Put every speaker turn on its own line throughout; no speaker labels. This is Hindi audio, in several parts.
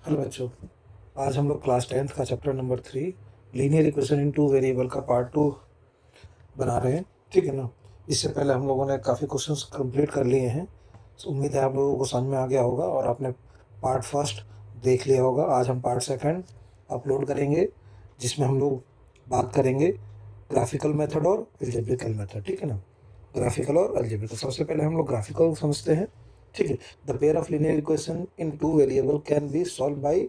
हेलो बच्चों, आज हम लोग क्लास 10th का chapter number 3 linear equation in two variable का पार्ट 2 बना रहे हैं। ठीक है ना। इससे पहले हम लोगों ने काफ़ी क्वेश्चंस कंप्लीट कर लिए हैं। उम्मीद है आप लोगों को समझ में आ गया होगा और आपने पार्ट फर्स्ट देख लिया होगा। आज हम पार्ट सेकंड अपलोड करेंगे, जिसमें हम लोग बात करेंगे ग्राफिकल मेथड और एल्जेब्रिकल मेथड। ठीक है ना। ग्राफिकल और एल्जेब्रिकल, सबसे पहले हम लोग ग्राफिकल समझते हैं। ठीक है। The pair of linear equation in two variable can be solve by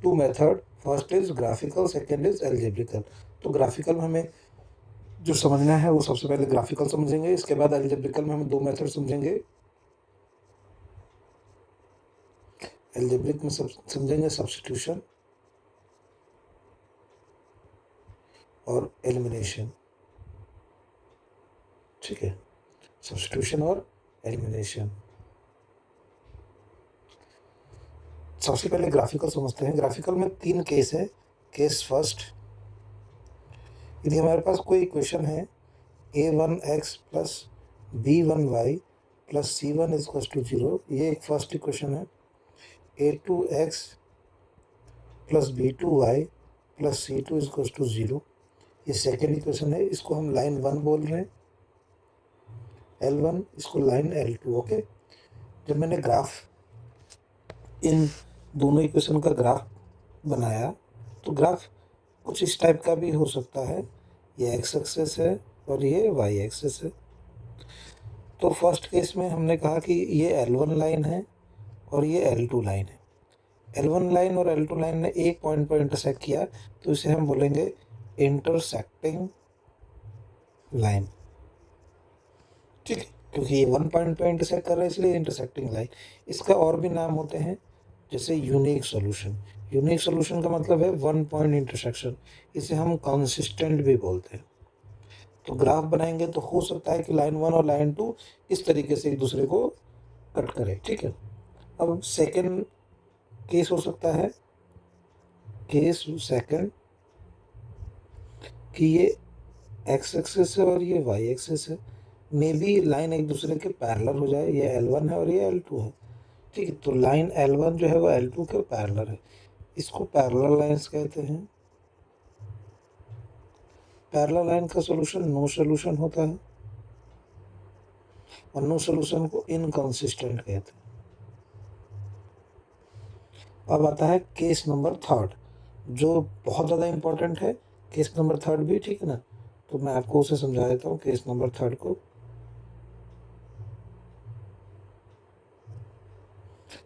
two method. First is graphical, second is algebraical. तो ग्राफिकल में हमें जो समझना है वो सबसे पहले ग्राफिकल समझेंगे, इसके बाद एल्जेब्रिकल में हम दो मेथड समझेंगे। एल्जेब्रिक में समझेंगे सब्स्टिट्यूशन और एलिमिनेशन। ठीक है, सब्स्टिट्यूशन और एलिमिनेशन। सबसे पहले ग्राफिकल समझते हैं। ग्राफिकल में तीन केस है। केस फर्स्ट, यदि हमारे पास कोई इक्वेशन है a1x plus b1y plus c1 is equal to 0, ये एक फर्स्ट इक्वेशन है। a2x प्लस b2y प्लस c2 इज इक्वल टू 0, ये सेकेंड इक्वेशन है। इसको हम लाइन 1 बोल रहे हैं, L1, इसको लाइन L2। ओके। जब मैंने ग्राफ इन दोनों इक्वेशन का ग्राफ बनाया तो ग्राफ कुछ इस टाइप का भी हो सकता है। ये x एक्सेस है और ये y एक्सेस है। तो फर्स्ट केस में हमने कहा कि ये L1 लाइन है और ये L2 लाइन है। L1 लाइन और L2 लाइन ने एक पॉइंट पर इंटरसेक्ट किया, तो इसे हम बोलेंगे इंटरसेक्टिंग लाइन। ठीक है, क्योंकि ये 1 पॉइंट पर इंटरसेक्ट कर रहा है इसलिए इंटरसेक्टिंग लाइन। इसका और भी नाम होते हैं, जैसे यूनिक सॉल्यूशन। यूनिक सॉल्यूशन का मतलब है 1 पॉइंट इंटरसेक्शन। इसे हम कंसिस्टेंट भी बोलते हैं। तो ग्राफ बनाएंगे तो हो सकता है कि लाइन 1 और लाइन 2 इस तरीके से एक दूसरे को कट करे। ठीक है। अब सेकेंड केस हो सकता है, केस सेकेंड, कि ये x एक्सेस है और ये y एक्सेस है। मे बी लाइन एक दूसरे के पैरेलल हो जाए। ये L1 है और ये L2 है। ठीक है, तो लाइन L1 जो है वो L2 के पैरेलल है, इसको पैरेलल लाइंस कहते हैं। पैरेलल लाइन का सॉल्यूशन नो सॉल्यूशन होता है और नो सॉल्यूशन को इनकंसिस्टेंट कहते हैं। अब आता है केस नंबर थर्ड, जो बहुत ज़्यादा इंपॉर्टेंट है। केस नंबर थर्ड भी, ठीक है ना। तो मैं आपको उसे समझा देता हूँ, केस नंबर थर्ड को।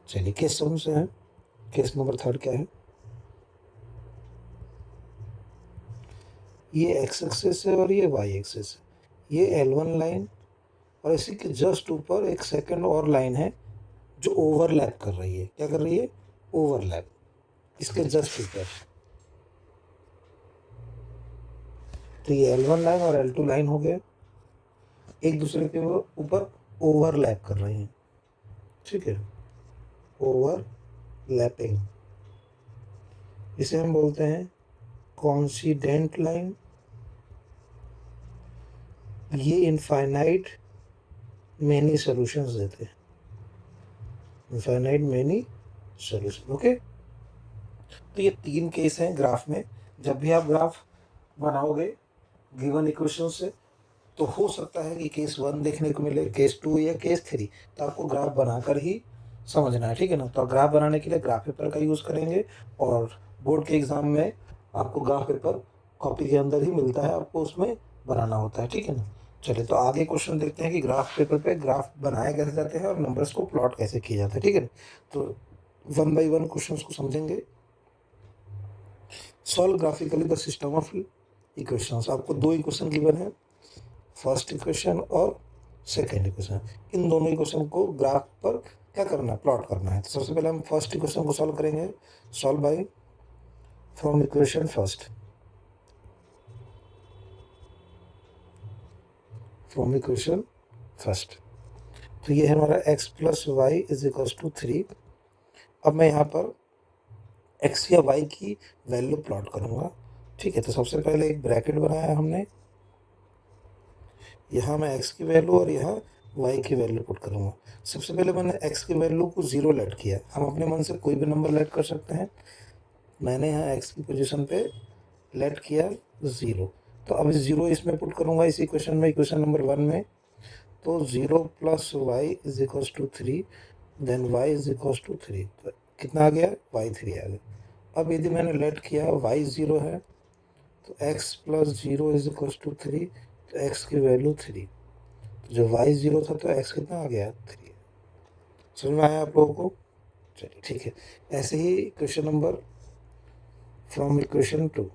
चलिए केस समझते हैं। केस नंबर थर्ड क्या है? ये x एक्सेस है और ये y एक्सेस है। ये L1 लाइन और इसी के जस्ट ऊपर एक सेकंड और लाइन है जो ओवरलैप कर रही है। क्या कर रही है? ओवरलैप, इसके जस्ट ऊपर। तो ये L1 लाइन और L2 लाइन हो गए, एक दूसरे के ऊपर ओवरलैप कर रही हैं। ठीक है, ओवरलैपिंग। इसे हम बोलते हैं कॉन्सिडेंट लाइन। ये इनफाइनाइट मेनी सॉल्यूशंस देते हैं, इनफाइनाइट मेनी सॉल्यूशन। ओके। तो ये तीन केस हैं ग्राफ में। जब भी आप ग्राफ बनाओगे गिवन इक्वेशन से, तो हो सकता है कि केस 1 देखने को मिले, केस 2 या केस 3। तो आपको ग्राफ बनाकर ही समझना है। ठीक है ना। तो ग्राफ बनाने के लिए ग्राफ पेपर का यूज़ करेंगे और बोर्ड के एग्ज़ाम में आपको ग्राफ पेपर कॉपी के अंदर ही मिलता है, आपको उसमें बनाना होता है। ठीक है ना। चलिए तो आगे क्वेश्चन देखते हैं कि ग्राफ पेपर पे ग्राफ बनाए कैसे जाते हैं और नंबर्स को प्लॉट कैसे किया जाता है। ठीक है ना। तो 1 बाई 1 क्वेश्चन को समझेंगे। Solve graphically the system of equations. आपको दो इक्वेशन गिवन है, फर्स्ट इक्वेशन और सेकेंड इक्वेशन। इन दोनों इक्वेशन को ग्राफ पर क्या करना है? प्लॉट करना है। तो सबसे पहले हम फर्स्ट इक्वेशन को सॉल्व करेंगे। Solve by from equation first, from equation first. तो ये है हमारा x plus y is equal to 3। अब मैं यहाँ पर x या y की वैल्यू प्लॉट करूँगा। ठीक है, तो सबसे पहले एक ब्रैकेट बनाया हमने, यहाँ मैं x की वैल्यू और यहाँ y की वैल्यू पुट करूँगा। सबसे पहले मैंने x की वैल्यू को 0 लेट किया। हम अपने मन से कोई भी नंबर लेट कर सकते हैं। मैंने यहाँ x की पोजीशन पे लेट किया 0। तो अब 0 इसमें पुट करूँगा इस इक्वेशन में, इक्वेशन नंबर 1 में। तो 0 plus y is equals to 3, then y is equals to 3। तो कितना आ गया? y3 आ गया। अब यदि मैंने लेट किया y 0 है तो x plus 0 is equals to 3, तो x की वैल्यू 3। तो जो y 0 था तो x कितना आ गया? 3। समझ में आया आप लोगों को? चलिए ठीक है। ऐसे ही question number from equation 2,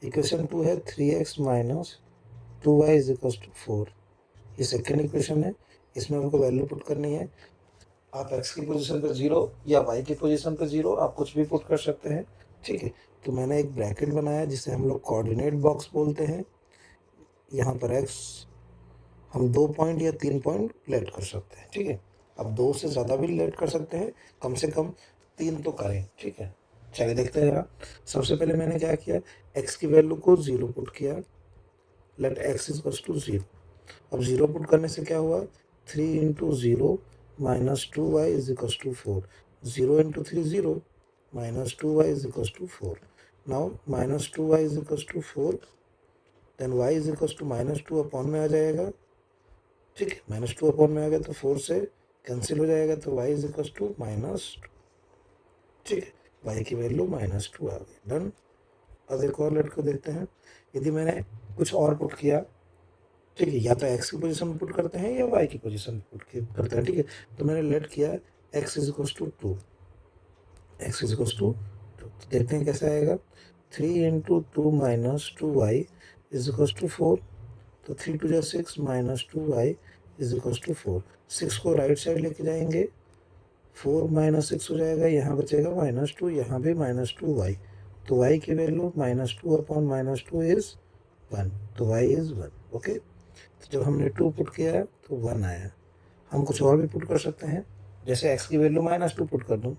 equation 2 है 3x minus 2y is equal to 4। ये सेकेंड इक्वेशन है, इसमें हमको वैल्यू पुट करनी है। आप x की पोजीशन पे 0 या y की पोजीशन पे 0 आप कुछ भी पुट कर सकते हैं, ठीक है। तो मैंने एक ब्रैकेट बनाया जिसे हम लोग कोऑर्डिनेट बॉक्स बोलते हैं। यहाँ पर x हम 2 पॉइंट या 3 पॉइंट लेट कर सकते हैं, ठीक है। अब 2 से ज़्यादा भी लेट कर सकते हैं, कम से कम 3 तो करें, ठीक है। चलिए देखते हैं जरा। सबसे पहले मैंने क्या किया, x की वैल्यू को 0 पुट किया, let x is equals to 0। अब 0 पुट करने से क्या हुआ, 3 into 0 minus 2y is equals to 4। 0 into 3 0 minus 2y is equals to 4। Now minus 2y is equals to 4, then y is equals to minus 2 upon में आ जाएगा, ठीक है। माइनस 2 अपॉन में आ गया तो 4 से कैंसिल हो जाएगा, तो y इज इक्वल्स टू -2, ठीक है। y की वैल्यू -2 आ गई, डन। अब एक और लेट को देखते हैं। यदि मैंने कुछ और पुट किया, ठीक है, या तो x की पोजीशन में पुट करते हैं या y की पोजीशन में पुट करते हैं, ठीक है। तो मैंने लेट किया x is equals to 2, x is equals to 2। तो देखते हैं कैसे आएगा। 3 into 2 minus 2y is equals to 4। तो 3 to 6 minus 2y is equals to 4। 6 को राइट साइड लेके जाएंगे, 4 माइनस 6 हो जाएगा, यहाँ बचेगा -2, यहाँ भी -2y। तो y की वैल्यू -2 अपॉन -2 इज 1, तो y इज 1, ओके। तो जब हमने 2 पुट किया तो 1 आया। हम कुछ और भी पुट कर सकते हैं, जैसे x की वैल्यू -2 पुट कर दूँ,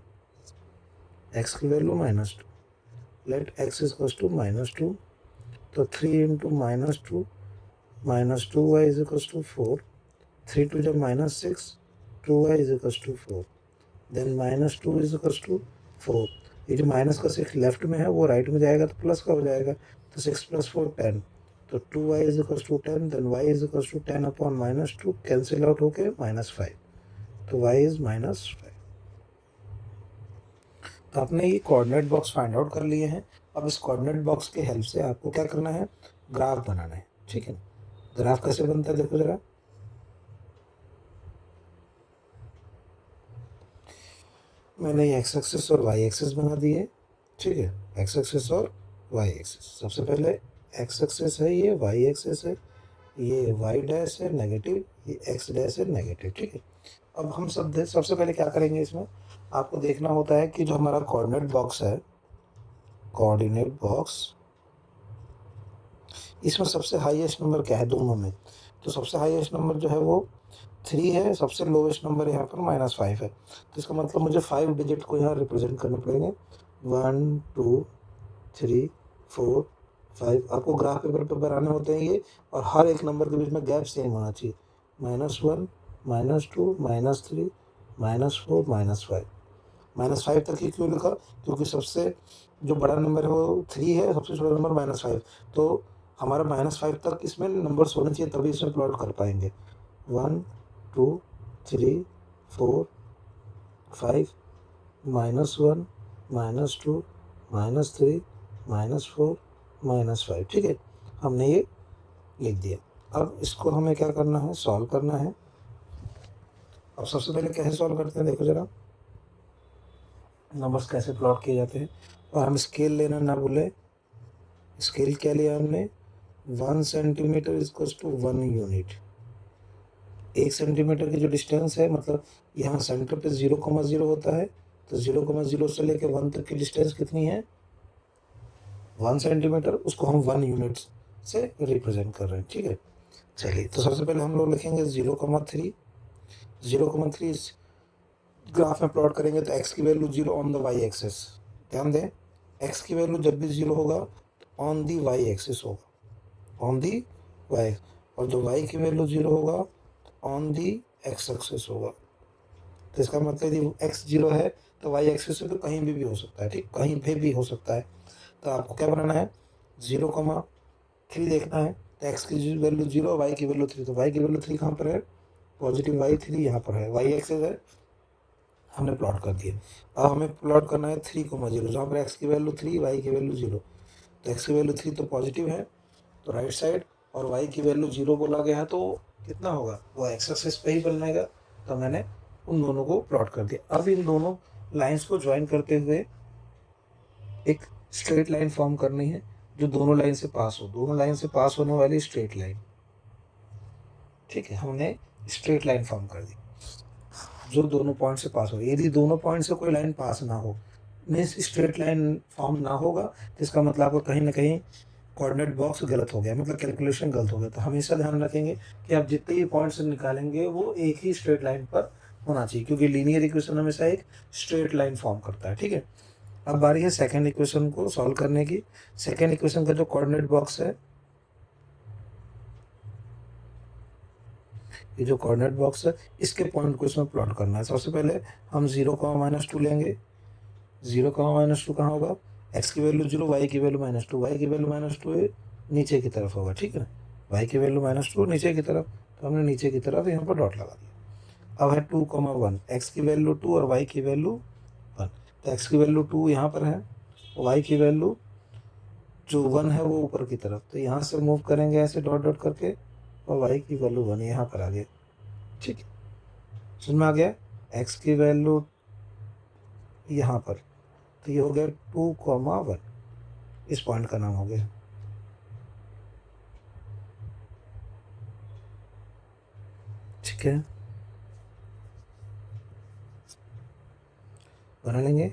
x की value -2, let x is equals to -2। तो 3 into -2 -2y is equals to 4। 3 to जब -6, 2y is equals to 4, then -2 is equals to 4। ये जो माइनस का 6 लेफ्ट में है वो राइट में जाएगा तो प्लस का हो जाएगा, तो 6 + 4 10। तो 2y is equals to 10, then y is equals to 10 upon -2, cancel out होके -5, तो y इज -5। तो आपने ये कोऑर्डिनेट बॉक्स फाइंड आउट कर लिए हैं। अब इस कोऑर्डिनेट बॉक्स के हेल्प से आपको क्या करना है, ग्राफ बनाना है, ठीक है। ग्राफ कैसे बनता है देखो जरा। मैंने एक्स एक्सिस और वाई एक्सिस बना दिए, ठीक है। एक्स एक्सिस और वाई एक्सिस। सबसे पहले एक्स एक्सिस है, ये वाई एक्सिस है, ये वाई डैश है नेगेटिव, ये एक्स डैश है नेगेटिव, ठीक है। अब हम सबसे पहले क्या करेंगे, इसमें आपको देखना होता है कि जो हमारा कोऑर्डिनेट बॉक्स है, कोऑर्डिनेट बॉक्स, इसमें सबसे हाईएस्ट नंबर क्या है दोनों में। तो सबसे हाईएस्ट नंबर जो है वो 3 है, सबसे लोवेस्ट नंबर यहाँ पर -5 है। तो इसका मतलब मुझे 5 डिजिट को यहाँ रिप्रेजेंट करने पड़ेंगे, 1 2 3 4 5। आपको ग्राफ पेपर पर बनाने होते हैं ये, और हर एक नंबर के बीच में गैप सेम होना चाहिए, -1 -2 -3 -4 -5। -5 तक ही क्यों लिखा, क्योंकि सबसे जो बड़ा नंबर है वो 3 है, सबसे छोटा नंबर -5। तो हमारा -5 तक इसमें नंबर्स होने चाहिए, तभी इसमें प्लॉट कर पाएंगे। 1 2 3 4 5 -1 -2 -3 -4 -5, ठीक है। हमने ये लिख दिया। अब इसको हमें क्या करना है, सॉल्व करना है। अब सबसे पहले कैसे सॉल्व करते हैं देखो जरा, नंबर्स कैसे प्लॉट किए जाते हैं। और हम स्केल लेना ना भूलें। स्केल क्या लिया हमने, 1 centimetre equals to 1 unit. 1 centimetre की जो डिस्टेंस है, मतलब यहाँ सेंटर पे 0,0 होता है, तो 0,0 से लेकर 1 तक की डिस्टेंस कितनी है, 1 सेंटीमीटर। उसको हम 1 यूनिट से रिप्रेजेंट कर रहे हैं, ठीक है। चलिए, तो सबसे पहले हम लोग लिखेंगे 0,3। 0,3 इस ग्राफ में प्लॉट करेंगे तो x की value 0 on the y axis. ध्यान दें, x की वैल्यू जब भी 0 होगा तो ऑन दी वाई एक्सिस होगा, ऑन दी वाई, और जो वाई की वैल्यू 0 होगा ऑन दी एक्स एक्सिस होगा। तो इसका मतलब यदि एक्स 0 है तो वाई एक्सिस पे तो कहीं भी हो सकता है, ठीक, कहीं पे भी हो सकता है। तो आपको क्या बनाना है, 0,3 देखना है। तो एक्स की वैल्यू 0, वाई की वैल्यू 3, तो वाई की वैल्यू 3 कहाँ पर है, पॉजिटिव वाई 3 यहाँ पर है, वाई एक्सिस है, हमने प्लॉट कर दिया। अब हमें प्लॉट करना है 3,0, जहाँ पर एक्स की वैल्यू 3, वाई की वैल्यू 0। तो एक्स की वैल्यू 3 तो पॉजिटिव है, तो राइट साइड, और वाई की वैल्यू 0 बोला गया है तो कितना होगा, वो एक्स एक्सिस पे ही बनेगा। तो मैंने उन दोनों को प्लॉट कर दिया। अब इन दोनों लाइंस को ज्वाइन करते हुए एक स्ट्रेट लाइन फॉर्म करनी है जो दोनों लाइन से पास हो, दोनों लाइन से पास होने वाली स्ट्रेट लाइन, ठीक है, हमने स्ट्रेट लाइन फॉर्म कर दी जो दोनों पॉइंट से पास हो। यदि दोनों पॉइंट से कोई लाइन पास ना हो, मीन्स स्ट्रेट लाइन फॉर्म ना होगा, तो इसका मतलब आपको कहीं ना कहीं कोऑर्डिनेट बॉक्स गलत हो गया, मतलब कैलकुलेशन गलत हो गया। तो हमेशा ध्यान रखेंगे कि आप जितने भी पॉइंट्स निकालेंगे वो एक ही स्ट्रेट लाइन पर होना चाहिए, क्योंकि लीनियर इक्वेशन हमेशा एक स्ट्रेट लाइन फॉर्म करता है, ठीक है। अब बारी है सेकेंड इक्वेशन को सॉल्व करने की। सेकेंड इक्वेशन का जो कोऑर्डिनेट बॉक्स है, ये जो कोऑर्डिनेट बॉक्स है, इसके पॉइंट को इसमें प्लॉट करना है। सबसे पहले हम 0,-2 लेंगे। 0,-2 कहाँ होगा, एक्स की वैल्यू 0, वाई की वैल्यू -2, वाई की वैल्यू -2 नीचे की तरफ होगा, ठीक है ना, वाई की वैल्यू -2 नीचे की तरफ, तो हमने नीचे की तरफ यहाँ पर डॉट लगा दिया। अब है 2,1, एक्स की वैल्यू 2 और वाई की वैल्यू 1। तो एक्स की वैल्यू 2 यहाँ पर है, वाई की वैल्यू जो 1 है वो ऊपर की तरफ, तो यहाँ से मूव करेंगे ऐसे डॉट डॉट करके, और वाई की वैल्यू 1 यहाँ पर आ गया, ठीक है, समझ में आ गया। एक्स की वैल्यू यहाँ पर, तो ये हो गया 2,1, इस पॉइंट का नाम हो गया, ठीक है, बना लेंगे।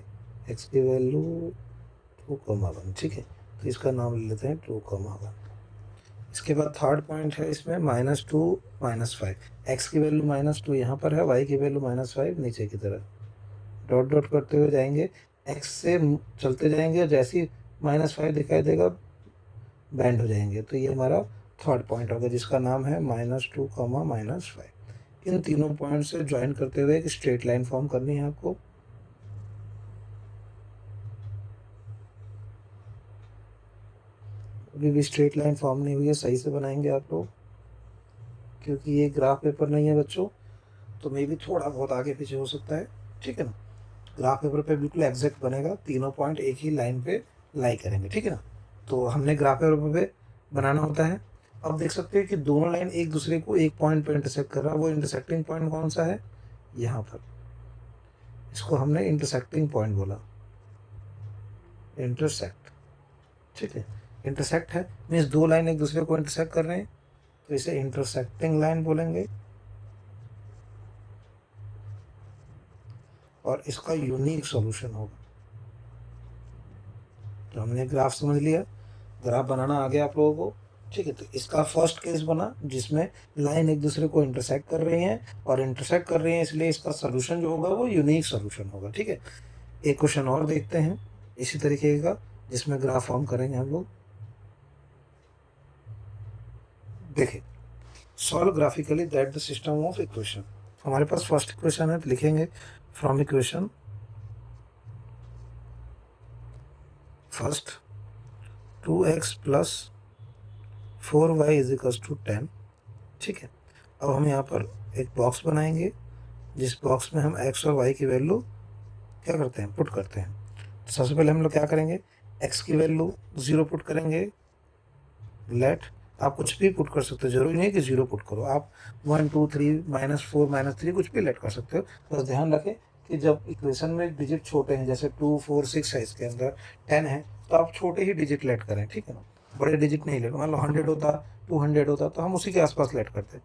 एक्स की वैल्यू 2,1, ठीक है, तो इसका नाम ले लेते हैं 2,1। इसके बाद थर्ड पॉइंट है इसमें -2 -5, एक्स की वैल्यू -2 यहाँ पर है, वाई की वैल्यू -5 नीचे की तरफ, डॉट डॉट करते हुए जाएंगे, एक्स से चलते जाएंगे, जैसे ही -5 दिखाई देगा बैंड हो जाएंगे। तो ये हमारा थर्ड पॉइंट होगा जिसका नाम है -2, -5। इन तीनों पॉइंट से ज्वाइन करते हुए एक स्ट्रेट लाइन फॉर्म करनी है आपको। अभी भी स्ट्रेट लाइन फॉर्म नहीं हुई है, सही से बनाएंगे आप लोग, क्योंकि ये ग्राफ पेपर नहीं है बच्चों, तो मे भी थोड़ा बहुत आगे पीछे हो सकता है, ठीक है ना। ग्राफ पेपर पे बिल्कुल एग्जैक्ट बनेगा, तीनों पॉइंट एक ही लाइन पे लाई करेंगे, ठीक है ना। तो हमने ग्राफ पेपर पे बनाना होता है। अब देख सकते हैं कि दोनों लाइन एक दूसरे को एक पॉइंट पे इंटरसेक्ट कर रहा है, वो इंटरसेक्टिंग पॉइंट कौन सा है, यहाँ पर, इसको हमने इंटरसेक्टिंग पॉइंट बोला, इंटरसेक्ट, ठीक है। इंटरसेक्ट है मीन्स दो लाइन एक दूसरे को इंटरसेक्ट कर रहे हैं, तो इसे इंटरसेक्टिंग लाइन बोलेंगे। और इसका यूनिक सॉल्यूशन होगा। तो हमने ग्राफ समझ लिया, ग्राफ बनाना आ गया आप लोगों को, ठीक है। तो इसका फर्स्ट केस बना जिसमें लाइन एक दूसरे को इंटरसेक्ट कर रही हैं, और इंटरसेक्ट कर रही हैं इसलिए इसका सोल्यूशन जो होगा वो यूनिक सोल्यूशन होगा, ठीक है। एक क्वेश्चन और देखते हैं इसी तरीके का जिसमें ग्राफ फॉर्म करेंगे हम लोग। देखिए, solve graphically that the system of equation. हमारे पास फर्स्ट इक्वेशन है, तो लिखेंगे from equation first 2x + 4y = 10, ठीक है। अब हम यहाँ पर एक बॉक्स बनाएंगे जिस बॉक्स में हम x और y की वैल्यू क्या करते हैं, पुट करते हैं। तो सबसे पहले हम लोग क्या करेंगे, x की वैल्यू 0 पुट करेंगे, लेट, आप कुछ भी पुट कर सकते हो, जरूरी नहीं है कि 0 पुट करो, आप 1 2 3 -4 -3 कुछ भी लेट कर सकते हो। बस ध्यान रखें कि जब इक्वेशन में डिजिट छोटे हैं, जैसे 2 4 6 है, इसके अंदर 10 है, तो आप छोटे ही डिजिट लेट करें, ठीक है ना, बड़े डिजिट नहीं लेट। मान लो 100 होता, 200 होता, तो हम उसी के आसपास लेट करते।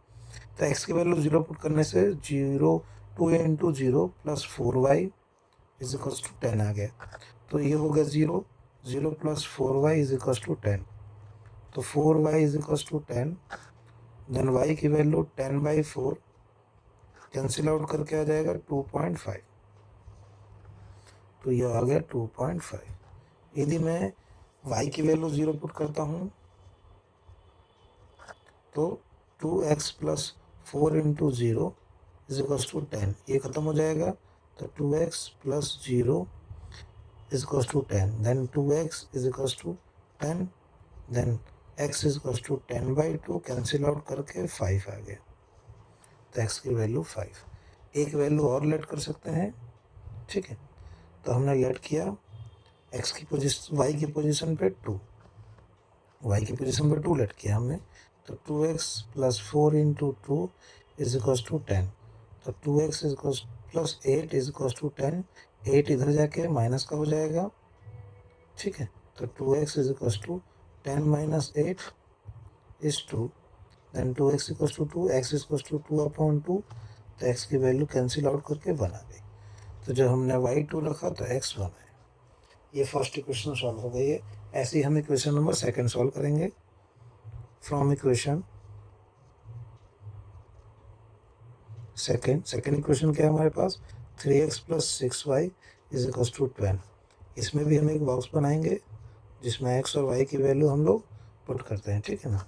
तो एक्स की वैल्यू 0 पुट करने से 0 2 × 0 + 4y = 10 आ गया। तो ये हो गया 0 0 + 4y = 10। तो 4y = 10, देन y की वैल्यू 10/4 कैंसिल आउट करके आ जाएगा 2.5। तो ये आ गया 2.5। यदि मैं y की वैल्यू 0 पुट करता हूँ तो 2x plus 4 into 0 is equal to 10, ये खत्म हो जाएगा। तो 2x plus 0 is equals to 10, then 2x is equals to 10, then x is equals to 10 by 2, cancel out करके 5 आ गया। तो x की वैल्यू 5। एक वैल्यू और लेट कर सकते हैं, ठीक है। तो हमने लेट किया x की पोजीशन, y की पोजीशन पे 2, y की पोजीशन पे 2 लेट किया हमने। तो 2x plus 4 into 2 is equals to 10। तो 2x is equals plus 8 is equals to 10। 8 इधर जाके माइनस का हो जाएगा, ठीक है। तो 2x is equals to 10 minus 8 is 2, then 2x equals to 2, x equals to 2/2। तो x की वैल्यू कैंसिल आउट करके 1 आ गई। तो जब हमने y2 रखा तो x 1 है। ये फर्स्ट इक्वेशन सॉल्व हो गई है। ऐसे ही हम इक्वेशन नंबर सेकंड सॉल्व करेंगे। फ्रॉम इक्वेशन सेकंड इक्वेशन क्या है हमारे पास, 3x plus 6y is equals to 12। इसमें भी हम एक बॉक्स बनाएंगे जिसमें x और y की वैल्यू हम लोग पुट करते हैं, ठीक है ना।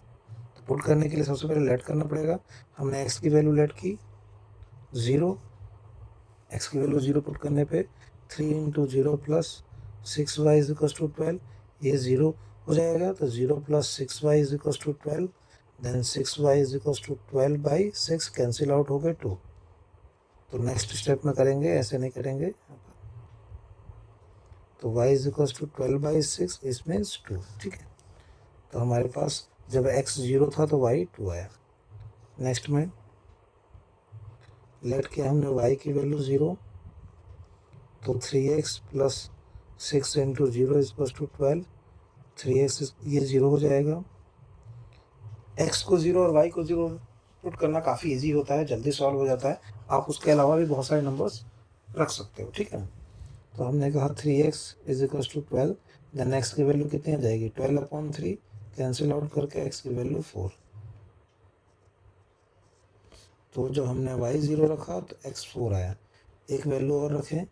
तो पुट करने के लिए सबसे पहले लेट करना पड़ेगा। हमने x की वैल्यू लेट की 0, x की वैल्यू 0 पुट करने पे 3 into 0 plus 6y is equals to 12, ये 0 हो जाएगा। तो 0 plus 6y is equals to 12, then 6y is equals to 12 by 6, cancel out हो गए 2। तो नेक्स्ट स्टेप में करेंगे, ऐसे नहीं करेंगे। तो y is equals to 12 by 6 इस मीन्स 2, ठीक है। तो हमारे पास जब x 0 था तो y 2 आया। नेक्स्ट में लेट किया हमने y की वैल्यू 0, तो 3x plus 6 into 0 is equals to 12। 3x ये 0 हो जाएगा। x को 0 और y को 0 पुट करना काफ़ी इजी होता है, जल्दी सॉल्व हो जाता है। आप उसके अलावा भी बहुत सारे नंबर्स रख सकते हो, ठीक है। तो हमने कहा 3x is equal to 12, then x की वैल्यू कितनी आ जाएगी 12/3, कैंसिल आउट करके x की वैल्यू 4। तो जब हमने y 0 रखा तो x 4 आया। एक वैल्यू और रखें,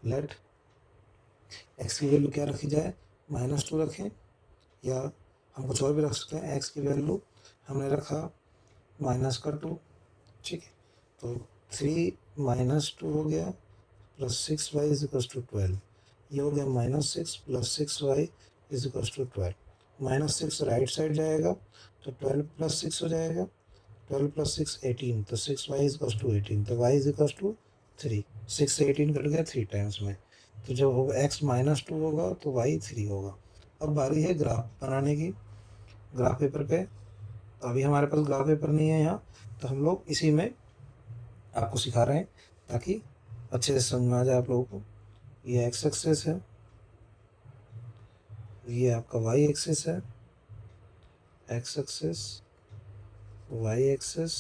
लेट x की वैल्यू क्या रखी जाए, -2 रखें, या हम कुछ और भी रख सकते हैं। x की वैल्यू हमने रखा -2, ठीक है। तो 3 -2 हो गया, plus 6y is equal to 12, ये हो गया -6 plus 6y is equal to 12। -6 right side जाएगा तो 12 प्लस 6 हो जाएगा, 12 प्लस 6 18, तो 6y इज इक्वल टू 18। तो y इज इक्वल टू 3, 6 से 18 कट गया 3 टाइम्स में। तो जब होगा x -2 होगा तो y 3 होगा। अब बारी है ग्राफ बनाने की, ग्राफ पेपर पे। अभी हमारे पास ग्राफ पेपर नहीं है यहाँ, तो हम लोग इसी में आपको सिखा रहे हैं ताकि अच्छे से समझ में आ जाए आप लोगों को। ये x एक्सिस है, ये आपका y एक्सिस है, x एक्सिस, y एक्सिस,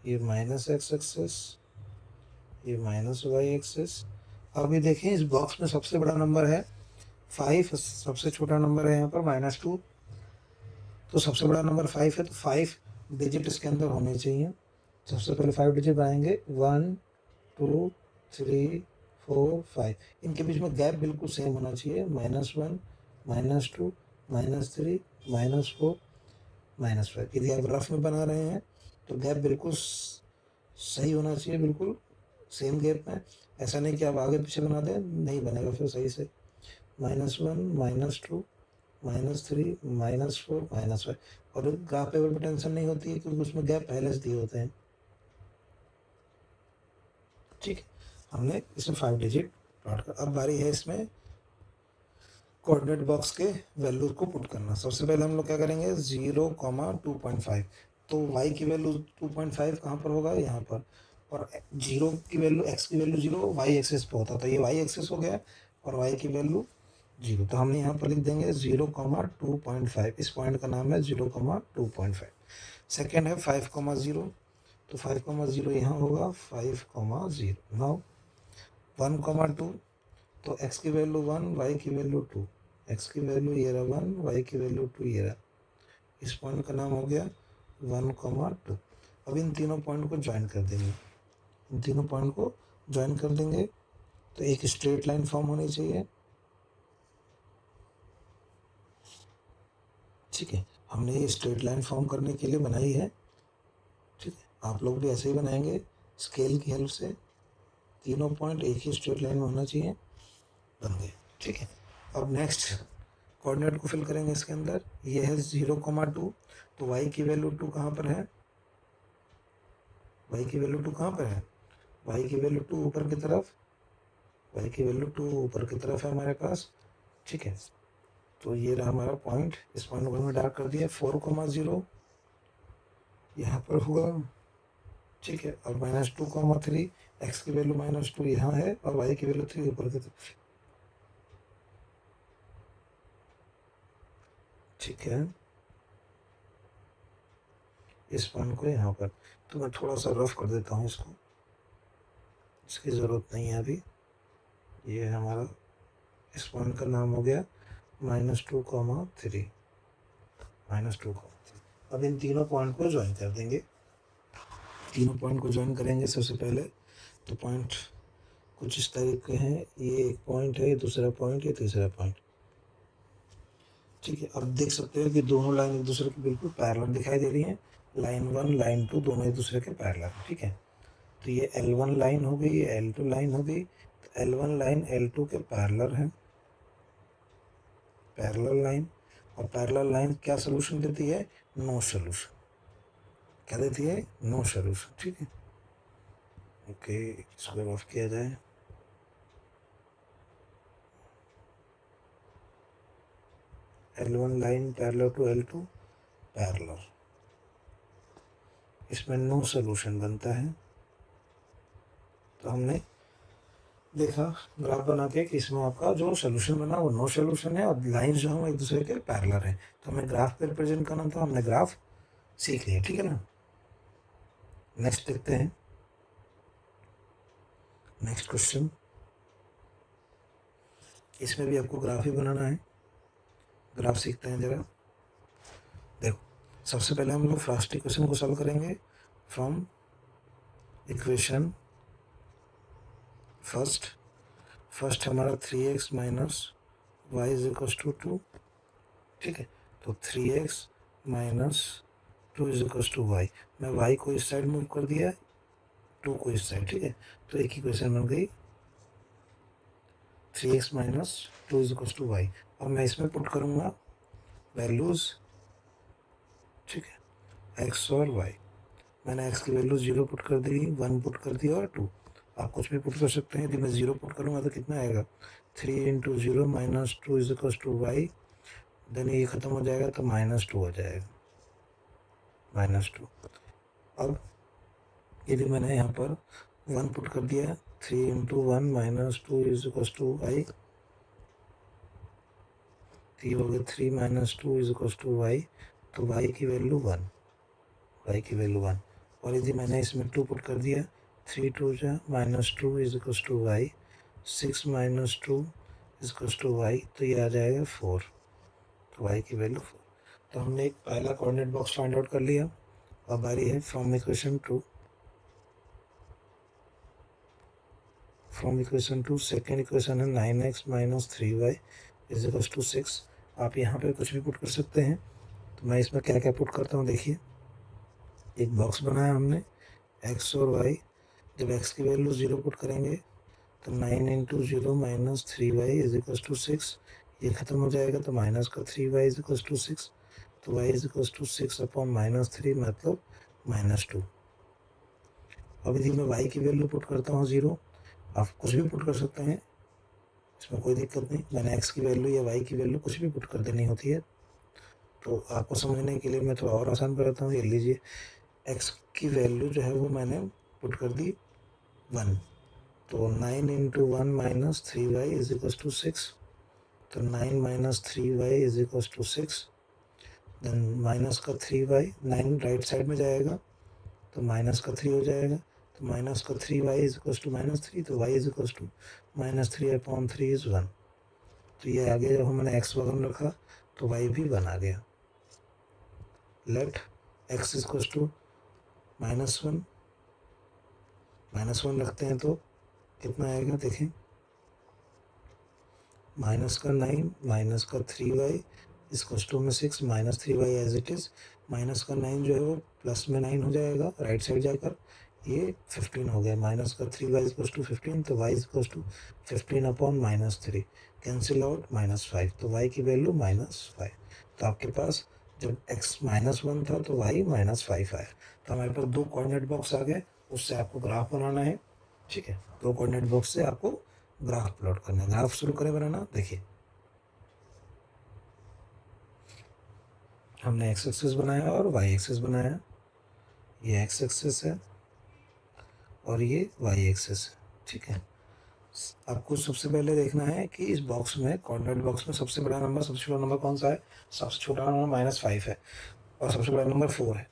ये माइनस x एक्सिस, ये माइनस y एक्सिस। अभी देखें इस बॉक्स में सबसे बड़ा नंबर है 5, सबसे छोटा नंबर है यहाँ पर -2। तो सबसे बड़ा नंबर 5 है, तो 5 डिजिट इसके अंदर होने चाहिए। सबसे पहले 5 डिजिट बनाएंगे, 1 2 3 4 5। इनके बीच में गैप बिल्कुल सेम होना चाहिए, -1 -2 -3 -4 -5। यदि आप रफ में बना रहे हैं तो गैप बिल्कुल सही होना चाहिए, बिल्कुल सेम गैप में। ऐसा नहीं कि आप आगे पीछे बना दें, नहीं बनेगा फिर सही से। -1 -2 -3 -4 -5। और ग्राफ पेपर पर टेंशन नहीं होती है क्योंकि उसमें गैप पहले से दिए होते हैं, ठीक है। हमने इसमें 5 डिजिट प्लॉट कर। अब बारी है इसमें कोऑर्डिनेट बॉक्स के वैल्यू को पुट करना। सबसे पहले हम लोग क्या करेंगे, 0,2.5। तो y की वैल्यू 2.5 कहाँ पर होगा, यहाँ पर। और 0 की वैल्यू, x की वैल्यू 0 y एक्सिस पर होता, तो ये y एक्सिस हो गया और y की वैल्यू 0। तो हमने यहाँ पर लिख देंगे 0,2.5। इस पॉइंट का नाम है 0,2.5। सेकेंड है 5,0, तो 5,0 यहाँ होगा 5,0। नाउ 1,2, तो x की वैल्यू 1, y की वैल्यू 2, x की वैल्यू ये रहा 1, y की वैल्यू 2 ये रहा। इस पॉइंट का नाम हो गया 1,2। अब इन तीनों पॉइंट को ज्वाइन कर देंगे, इन तीनों पॉइंट को ज्वाइन कर देंगे तो एक स्ट्रेट लाइन फॉर्म होनी चाहिए, ठीक है। हमने ये स्ट्रेट लाइन फॉर्म करने के लिए बनाई है। ठीक है, आप लोग भी ऐसे ही बनाएंगे स्केल की हेल्प से। तीनों पॉइंट एक ही स्ट्रेट लाइन में होना चाहिए, बन गए। ठीक है, अब नेक्स्ट कोऑर्डिनेट को फिल करेंगे इसके अंदर। ये है 0,2, तो y की वैल्यू 2 कहाँ पर है? y की वैल्यू 2 कहाँ पर है? y की वैल्यू 2 ऊपर की तरफ, y की वैल्यू 2 ऊपर की तरफ है हमारे पास। ठीक है, तो ये रहा हमारा पॉइंट। इस पॉइंट को हमने डार्क कर दिया। 4,0 यहाँ पर होगा। ठीक है, और -2,3, x की वैल्यू -2 यहाँ है और y की वैल्यू 3 ऊपर की तरफ। ठीक है, इस पॉइंट को यहाँ पर, तो मैं थोड़ा सा रफ कर देता हूँ इसको, इसकी ज़रूरत नहीं है अभी। ये हमारा इस पॉइंट का नाम हो गया -2,3, -2,3। अब इन तीनों पॉइंट को ज्वाइन कर देंगे। तीनों पॉइंट को ज्वाइन करेंगे सबसे पहले। तो पॉइंट कुछ इस तरीके हैं। ये एक पॉइंट है, ये दूसरा पॉइंट, ये तीसरा पॉइंट। ठीक है, अब देख सकते हो कि दोनों लाइन एक दूसरे के बिल्कुल पैरेलल दिखाई दे रही हैं। लाइन 1 लाइन 2 दोनों एक दूसरे के पैरेलल। ठीक है, तो ये L1 लाइन हो गई, ये L2 लाइन हो गई। तो L1 लाइन L2 के पैरेलल है, पैरेलल लाइन। और पैरेलल लाइन क्या सोल्यूशन देती है? No solution. क्या देती है? No solution. ठीक है, ओके, इसको ऑफ किया जाए। L1 line parallel to L2 parallel, इसमें नो सोल्यूशन बनता है। तो हमने देखा ग्राफ बना के कि इसमें आपका जो सोल्यूशन बना वो नो सोल्यूशन है और लाइंस जो हैं एक दूसरे के पैरेलल हैं। तो हमें ग्राफ पे रिप्रेजेंट करना था, हमने ग्राफ सीख लिया। ठीक है ना, नेक्स्ट देखते हैं। नेक्स्ट क्वेश्चन, इसमें भी आपको ग्राफ ही बनाना है। ग्राफ सीखते हैं जरा। देखो, सबसे पहले हम लोग फर्स्ट इक्वेशन को सॉल्व करेंगे फ्रॉम इक्वेशन फर्स्ट हमारा 3x minus y is equal to 2। ठीक है, तो 3x minus 2 is equal to y. मैं y को इस साइड मूव कर दिया, 2 को इस साइड। ठीक है, तो एक इक्वेशन बन गई 3x minus 2 is equal to y. अब मैं इसमें पुट करूँगा वैल्यूज़। ठीक है, x और y। मैंने x की वैल्यू 0 पुट कर दी, 1 पुट कर दी और 2। आप कुछ भी पुट कर सकते हैं। यदि मैं 0 पुट करूँगा तो कितना आएगा? 3 × 0 minus 2 is equal to y. Then ये ख़त्म हो जाएगा तो -2 हो जाएगा, -2। अब यदि मैंने यहाँ पर 1 पुट कर दिया, 3 × 1 minus 2 is equal to y, तो ये हो गया 3 minus 2 is equal to y. तो वाई की वैल्यू 1, वाई की वैल्यू 1। और यदि मैंने इसमें 2 पुट कर दिया, 3 × 2 minus 2 is equal to y, 6 minus 2 is equal to y, तो ये आ जाएगा 4। तो वाई की वैल्यू 4। तो हमने एक पहला कोऑर्डिनेट बॉक्स फाइंड आउट कर लिया। अब बारी है from equation 2। From equation 2 second equation है 9x minus 3y is equal to 6। आप यहाँ पे कुछ भी पुट कर सकते हैं। तो मैं इसमें क्या क्या पुट करता हूँ देखिए। एक बॉक्स बनाया हमने, x और y। जब x की वैल्यू 0 पुट करेंगे तो 9 × 0 minus 3y is equal to 6। ये ख़त्म हो जाएगा तो माइनस का 3y इज इक्वल टू 6। तो y is equal to 6 upon -3 मतलब -2। अब यदि मैं y की वैल्यू पुट करता हूँ 0, आप कुछ भी पुट कर सकते हैं, इसमें कोई दिक्कत नहीं। मैंने x की वैल्यू या y की वैल्यू कुछ भी पुट कर देनी होती है। तो आपको समझने के लिए मैं थोड़ा और आसान कराता हूँ। ये लीजिए, x की वैल्यू जो है वो मैंने पुट कर दी 1। तो 9 × 1 minus 3y is equal to 6। तो 9 minus 3y is equal to 6। Then minus का 3y, 9 राइट साइड में जाएगा तो माइनस का 3 हो जाएगा। तो माइनस का 3y इज इक्वल टू -3। तो y is equal to -3 upon 3 is 1। तो ये आगे जब हमने x 1 रखा तो y भी 1 आ गया। Let x is equal to -1, -1 रखते हैं तो कितना आएगा देखें। माइनस का 9 माइनस का 3y इस टू में 6 minus 3y as it is, minus का 9 जो है वो प्लस में 9 हो जाएगा राइट साइड जाकर, ये 15 हो गया, माइनस का 3y इक्वल्स टू 15, तो y equals to 15 upon minus 3, cancel out -5, तो y की वैल्यू -5। तो आपके पास जब x -1 था तो y -5 आया। तो हमारे पास दो कोऑर्डिनेट बॉक्स आ गए, उससे आपको ग्राफ बनाना है। ठीक है, दो कोऑर्डिनेट बॉक्स से आपको ग्राफ प्लॉट करना है। ग्राफ शुरू करें बनाना। देखिए हमने एक्स एक्सिस बनाया और वाई एक्सिस बनाया, ये एक्स एक्सिस है और ये वाई एक्सिस है। ठीक है, आपको सबसे पहले देखना है कि इस बॉक्स में, कोऑर्डिनेट बॉक्स में सबसे बड़ा नंबर, सबसे छोटा नंबर कौन सा है। सबसे छोटा नंबर -5 है और सबसे बड़ा नंबर 4 है।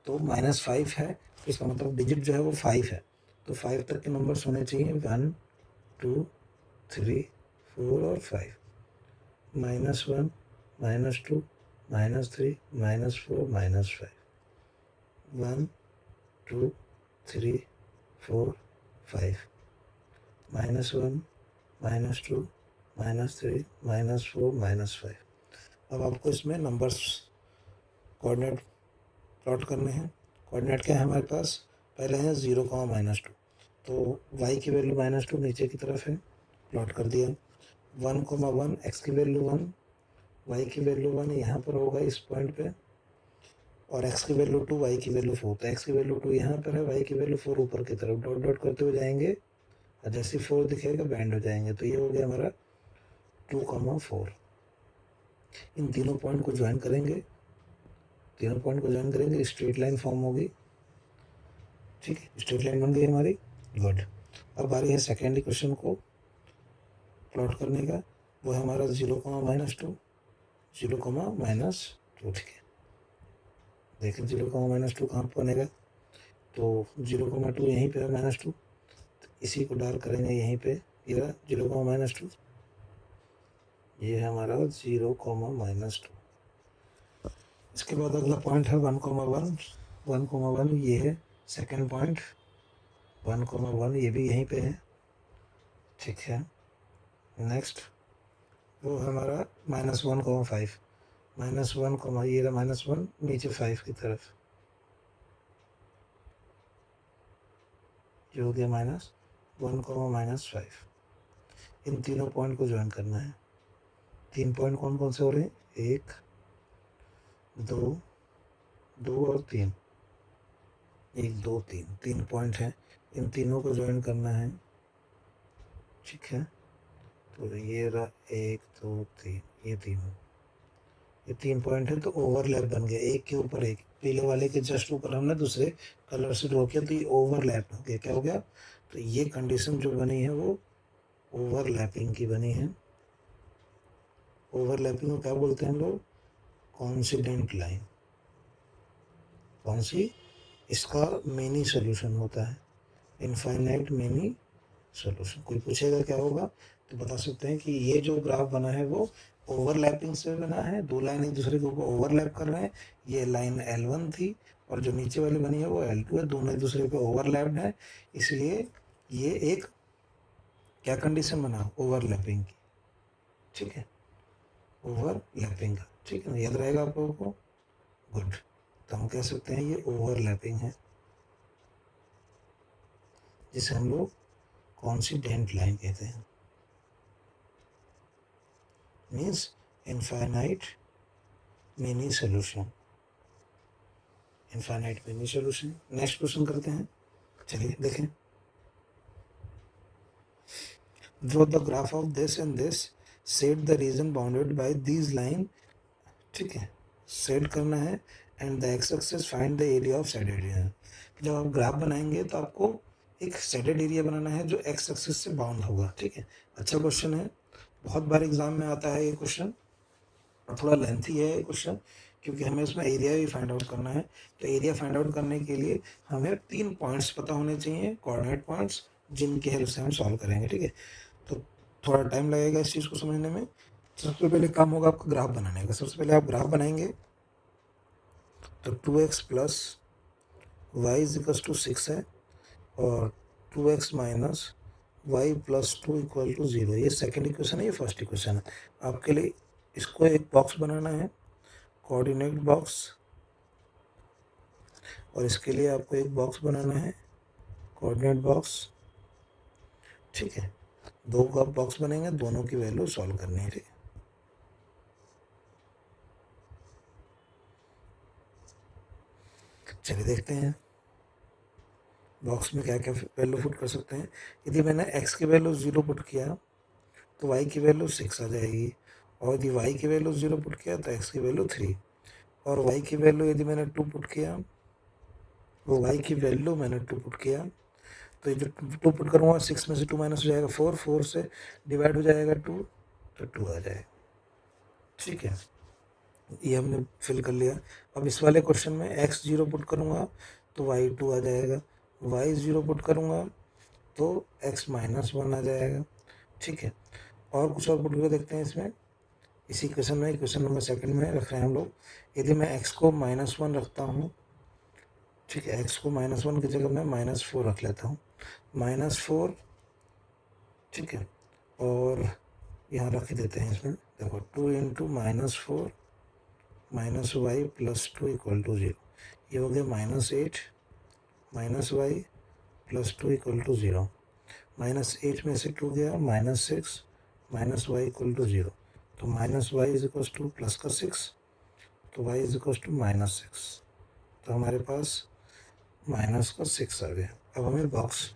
तो -5 है, इसका मतलब डिजिट जो है वो 5 है। तो 5 तक के नंबर्स होने चाहिए, 1 2 3 4 और 5। -1 -2 -3 -4 -5, 1 2 3 4 5, -1 -2 -3 -4 -5। अब आपको इसमें नंबर्स कोऑर्डिनेट प्लॉट करने हैं। कोऑर्डिनेट क्या है हमारे पास, पहले है 0, -2, तो y की वैल्यू -2 नीचे की तरफ है, प्लॉट कर दिया। 1, 1 x की वैल्यू 1, y की वैल्यू 1 यहाँ पर होगा इस पॉइंट पे, और x की वैल्यू 2, y की वैल्यू 4, तो x की वैल्यू 2 यहाँ पर है, y की वैल्यू 4 ऊपर की तरफ डॉट डॉट करते हुए जाएंगे, और जैसे 4 दिखेगा बैंड हो जाएंगे। तो ये हो गया हमारा 2, 4। इन तीनों पॉइंट को ज्वाइन करेंगे, तीनों पॉइंट को ज्वाइन करेंगे, स्ट्रेट लाइन फॉर्म होगी। ठीक है, स्ट्रेट लाइन बन गई हमारी। गुड। अब बारी है सेकेंड इक्वेशन को प्लॉट करने का, वो है हमारा 0, -2, 0, -2। ठीक है, देखें 0, -2 कहाँ पर बनेगा, तो 0, 2 यहीं पे है -2, तो इसी को डाल करेंगे यहीं पे, ये 0, -2, ये है हमारा 0, -2। इसके बाद अगला पॉइंट है 1, 1, 1, 1, ये है सेकेंड पॉइंट, 1, 1 ये भी यहीं पे है। ठीक है, नेक्स्ट वो है हमारा -1, -5, -1, ये रहा -1 नीचे 5 की तरफ, ये हो गया -1, -5। इन तीनों पॉइंट को ज्वाइन करना है। तीन पॉइंट कौन कौन से हो रहे हैं, 1 2 2 और 3, 1 2 3, 3 पॉइंट हैं, इन तीनों को ज्वाइन करना है। ठीक है, तो ये रहा 1 2 3, ये तीन पॉइंट है, तो ओवरलैप बन गया, एक के ऊपर एक, पीले वाले के जस्ट ऊपर हमने दूसरे कलर से ड्रॉ किया, तो ये ओवरलैप हो गया। क्या हो गया, तो ये कंडीशन जो बनी है वो ओवरलैपिंग की बनी है। ओवरलैपिंग को क्या बोलते हैं हम लोग, कॉन्सिडेंट लाइन। कौन सी, इसका मिनी सोल्यूशन होता है, इनफाइनाइट मिनी सोल्यूशन। कोई पूछेगा क्या होगा, तो बता सकते हैं कि ये जो ग्राफ बना है वो ओवरलैपिंग से बना है, दो लाइन एक दूसरे के ऊपर ओवरलैप कर रहे हैं। ये लाइन L1 थी और जो नीचे वाली बनी है वो L2 है, दोनों एक दूसरे पे ओवरलैप्ड है, इसलिए ये एक क्या कंडीशन बना, ओवरलैपिंग की। ठीक है, ओवरलैपिंग का, ठीक है ना, याद रहेगा आप लोगों को। गुड, तो हम कह सकते हैं ये ओवरलैपिंग है, जिसे हम लोग कॉन्सिडेंट लाइन कहते हैं, means infinite mini solution, infinite mini solution. Next question करते हैं, चलिए देखें। Draw the graph of this and this, set the reason bounded by these line. ठीक है, सेट करना है, and the x axis find the area of shaded area. जब आप ग्राफ बनाएंगे तो आपको एक शेडेड एरिया बनाना है जो एक्स एक्सिस से बाउंड होगा। ठीक है, अच्छा क्वेश्चन है, बहुत बार एग्जाम में आता है ये क्वेश्चन, और थोड़ा लेंथी है ये क्वेश्चन, क्योंकि हमें इसमें एरिया भी फाइंड आउट करना है। तो एरिया फाइंड आउट करने के लिए हमें 3 पॉइंट्स पता होने चाहिए, कोऑर्डिनेट पॉइंट्स, जिनकी हेल्प से हम सॉल्व करेंगे। ठीक है, तो थोड़ा टाइम लगेगा इस चीज़ को समझने में। सबसे पहले काम होगा आपका ग्राफ बनाने का। सबसे पहले आप ग्राफ बनाएंगे, तो 2x plus Y equals to 6 है, और 2x - y + 2 = 0। ये सेकेंड इक्वेशन है, ये फर्स्ट इक्वेशन है। आपके लिए इसको एक बॉक्स बनाना है, कोऑर्डिनेट बॉक्स, और इसके लिए आपको एक बॉक्स बनाना है, कोऑर्डिनेट बॉक्स। ठीक है, दो का बॉक्स बनेंगे, दोनों की वैल्यू सॉल्व करनी है। ठीक है, चलिए देखते हैं बॉक्स में क्या क्या वैल्यू पुट कर सकते हैं। यदि मैंने x की वैल्यू 0 पुट किया तो y की वैल्यू 6 आ जाएगी, और यदि y की वैल्यू 0 पुट किया तो x की वैल्यू 3, और y की वैल्यू यदि मैंने 2 पुट किया, वो y की वैल्यू मैंने 2 पुट किया, तो ये जो 2 पुट करूँगा 6 में से 2 माइनस हो जाएगा 4, 4 से डिवाइड हो जाएगा 2, तो 2 आ जाएगा। ठीक है, ये हमने फिल कर लिया। अब इस वाले क्वेश्चन में x 0 पुट करूँगा तो y 2 आ जाएगा, y 0 पुट करूँगा तो x -1 आ जाएगा। ठीक है, और कुछ और पुट करके देखते हैं इसमें। इसी क्वेश्चन में, क्वेश्चन नंबर 2 में रख रहे हैं हम लोग। यदि मैं x को -1 रखता हूँ, ठीक है, x को -1 की जगह मैं -4 रख लेता हूँ, -4। ठीक है, और यहाँ रख देते हैं इसमें, देखो 2 × -4 -y + 2 = 0। ये हो गया -8 -y + 2 = 0। -8 में से 2 गया, -6 -y = 0। तो -y = प्लस का 6, तो y = -6। तो हमारे पास -6 आ गया। अब हमें बॉक्स,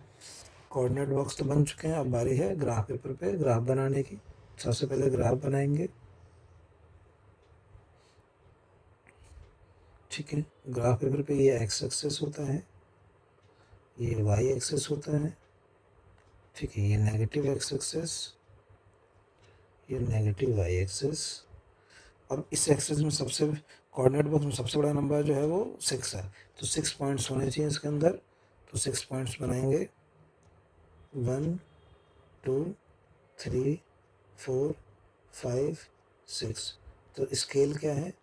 कोऑर्डिनेट बॉक्स तो बन चुके हैं, अब बारी है ग्राफ पेपर पे ग्राफ बनाने की। सबसे पहले ग्राफ बनाएंगे। ठीक है, ग्राफ पेपर पे ये x एक्सेस होता है, ये y एक्सेस होता है। ठीक है, ये नेगेटिव x एक्सेस, ये नेगेटिव y एक्सेस। अब इस एक्सेस में सबसे, कोऑर्डिनेट बॉक्स में सबसे बड़ा नंबर जो है वो 6 है, तो 6 पॉइंट्स होने चाहिए इसके अंदर। तो 6 पॉइंट्स बनाएंगे, 1 2 3 4 5 6। तो स्केल क्या है,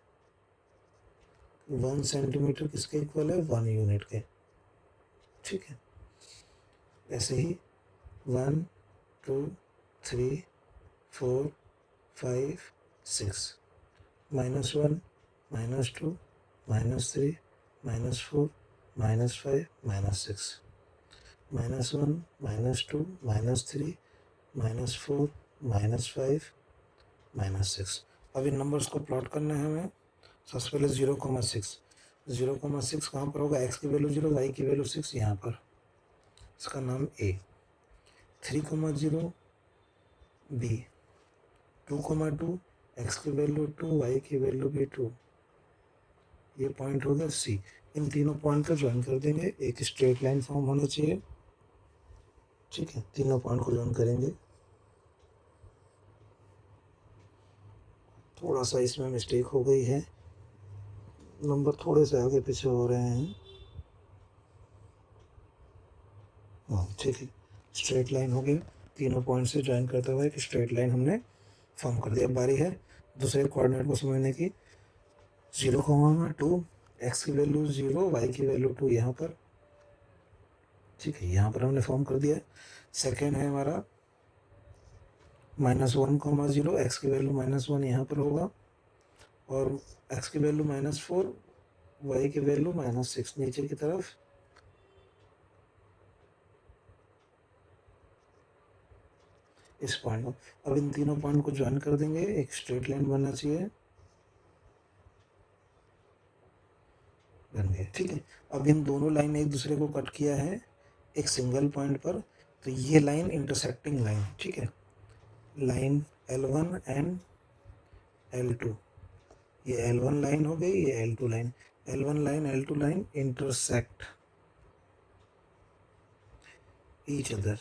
1 सेंटीमीटर किसके इक्वल है, 1 यूनिट के। ठीक है, ऐसे ही 1 2 3 4 5 6, -1 -2 -3 -4 -5 -6, -1 -2 -3 -4 -5 -6। अब इन नंबर्स को प्लॉट करना है हमें। सबसे पहले 0,6, 0,6 कहाँ पर होगा, x की वैल्यू 0, y की वैल्यू 6, यहाँ पर इसका नाम a। 3,0 b, 2,2 x की वैल्यू 2, y की वैल्यू भी 2, ये पॉइंट हो गया C। इन तीनों पॉइंट को ज्वाइन कर देंगे, एक स्ट्रेट लाइन फॉर्म होना चाहिए। ठीक है, तीनों पॉइंट को ज्वाइन करेंगे। थोड़ा सा इसमें मिस्टेक हो गई है, नंबर थोड़े से आगे पीछे हो रहे हैं। हाँ ठीक है, स्ट्रेट लाइन हो गई, तीनों पॉइंट से ज्वाइन करते हुए एक स्ट्रेट लाइन हमने फॉर्म कर दिया। बारी है दूसरे कोऑर्डिनेट को समझने की। 0,2, x की वैल्यू 0, y की वैल्यू 2 यहाँ पर। ठीक है, यहाँ पर हमने फॉर्म कर दिया। सेकेंड है हमारा -1,0, x की वैल्यू -1 यहाँ पर होगा, और x की वैल्यू -4, y की वैल्यू -6 नीचे की तरफ। इस पॉइंट को, अब इन तीनों पॉइंट को ज्वाइन कर देंगे, एक स्ट्रेट लाइन बनना चाहिए, बन गया। ठीक है, अब इन दोनों लाइन एक दूसरे को कट किया है एक सिंगल पॉइंट पर, तो ये लाइन इंटरसेक्टिंग लाइन। ठीक है, लाइन L1 एंड L2, ये L1 लाइन हो गई, ये L2 line. L1 line L2 line intersect each other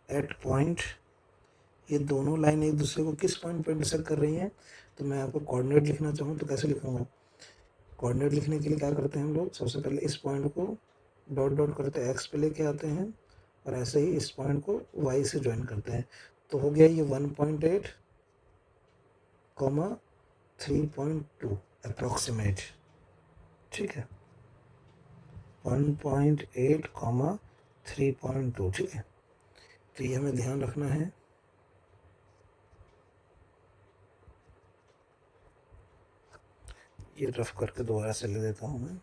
at point. ये दोनों लाइन एक दूसरे को किस पॉइंट पर इंटरसेक्ट कर रही हैं, तो मैं आपको कोऑर्डिनेट लिखना चाहूँ तो कैसे लिखूंगा। कोऑर्डिनेट लिखने के लिए क्या करते हैं हम लोग, सबसे पहले इस पॉइंट को डॉट डॉट करते हैं, एक्स पे लेके आते हैं, और ऐसे ही इस पॉइंट को वाई से ज्वाइन करते हैं। तो हो गया ये 1.8, 3.2 अप्रोक्सीमेट। ठीक है, 1.8, 3.2। ठीक है, तो ये हमें ध्यान रखना है। ये रफ करके दोबारा से ले देता हूँ मैं।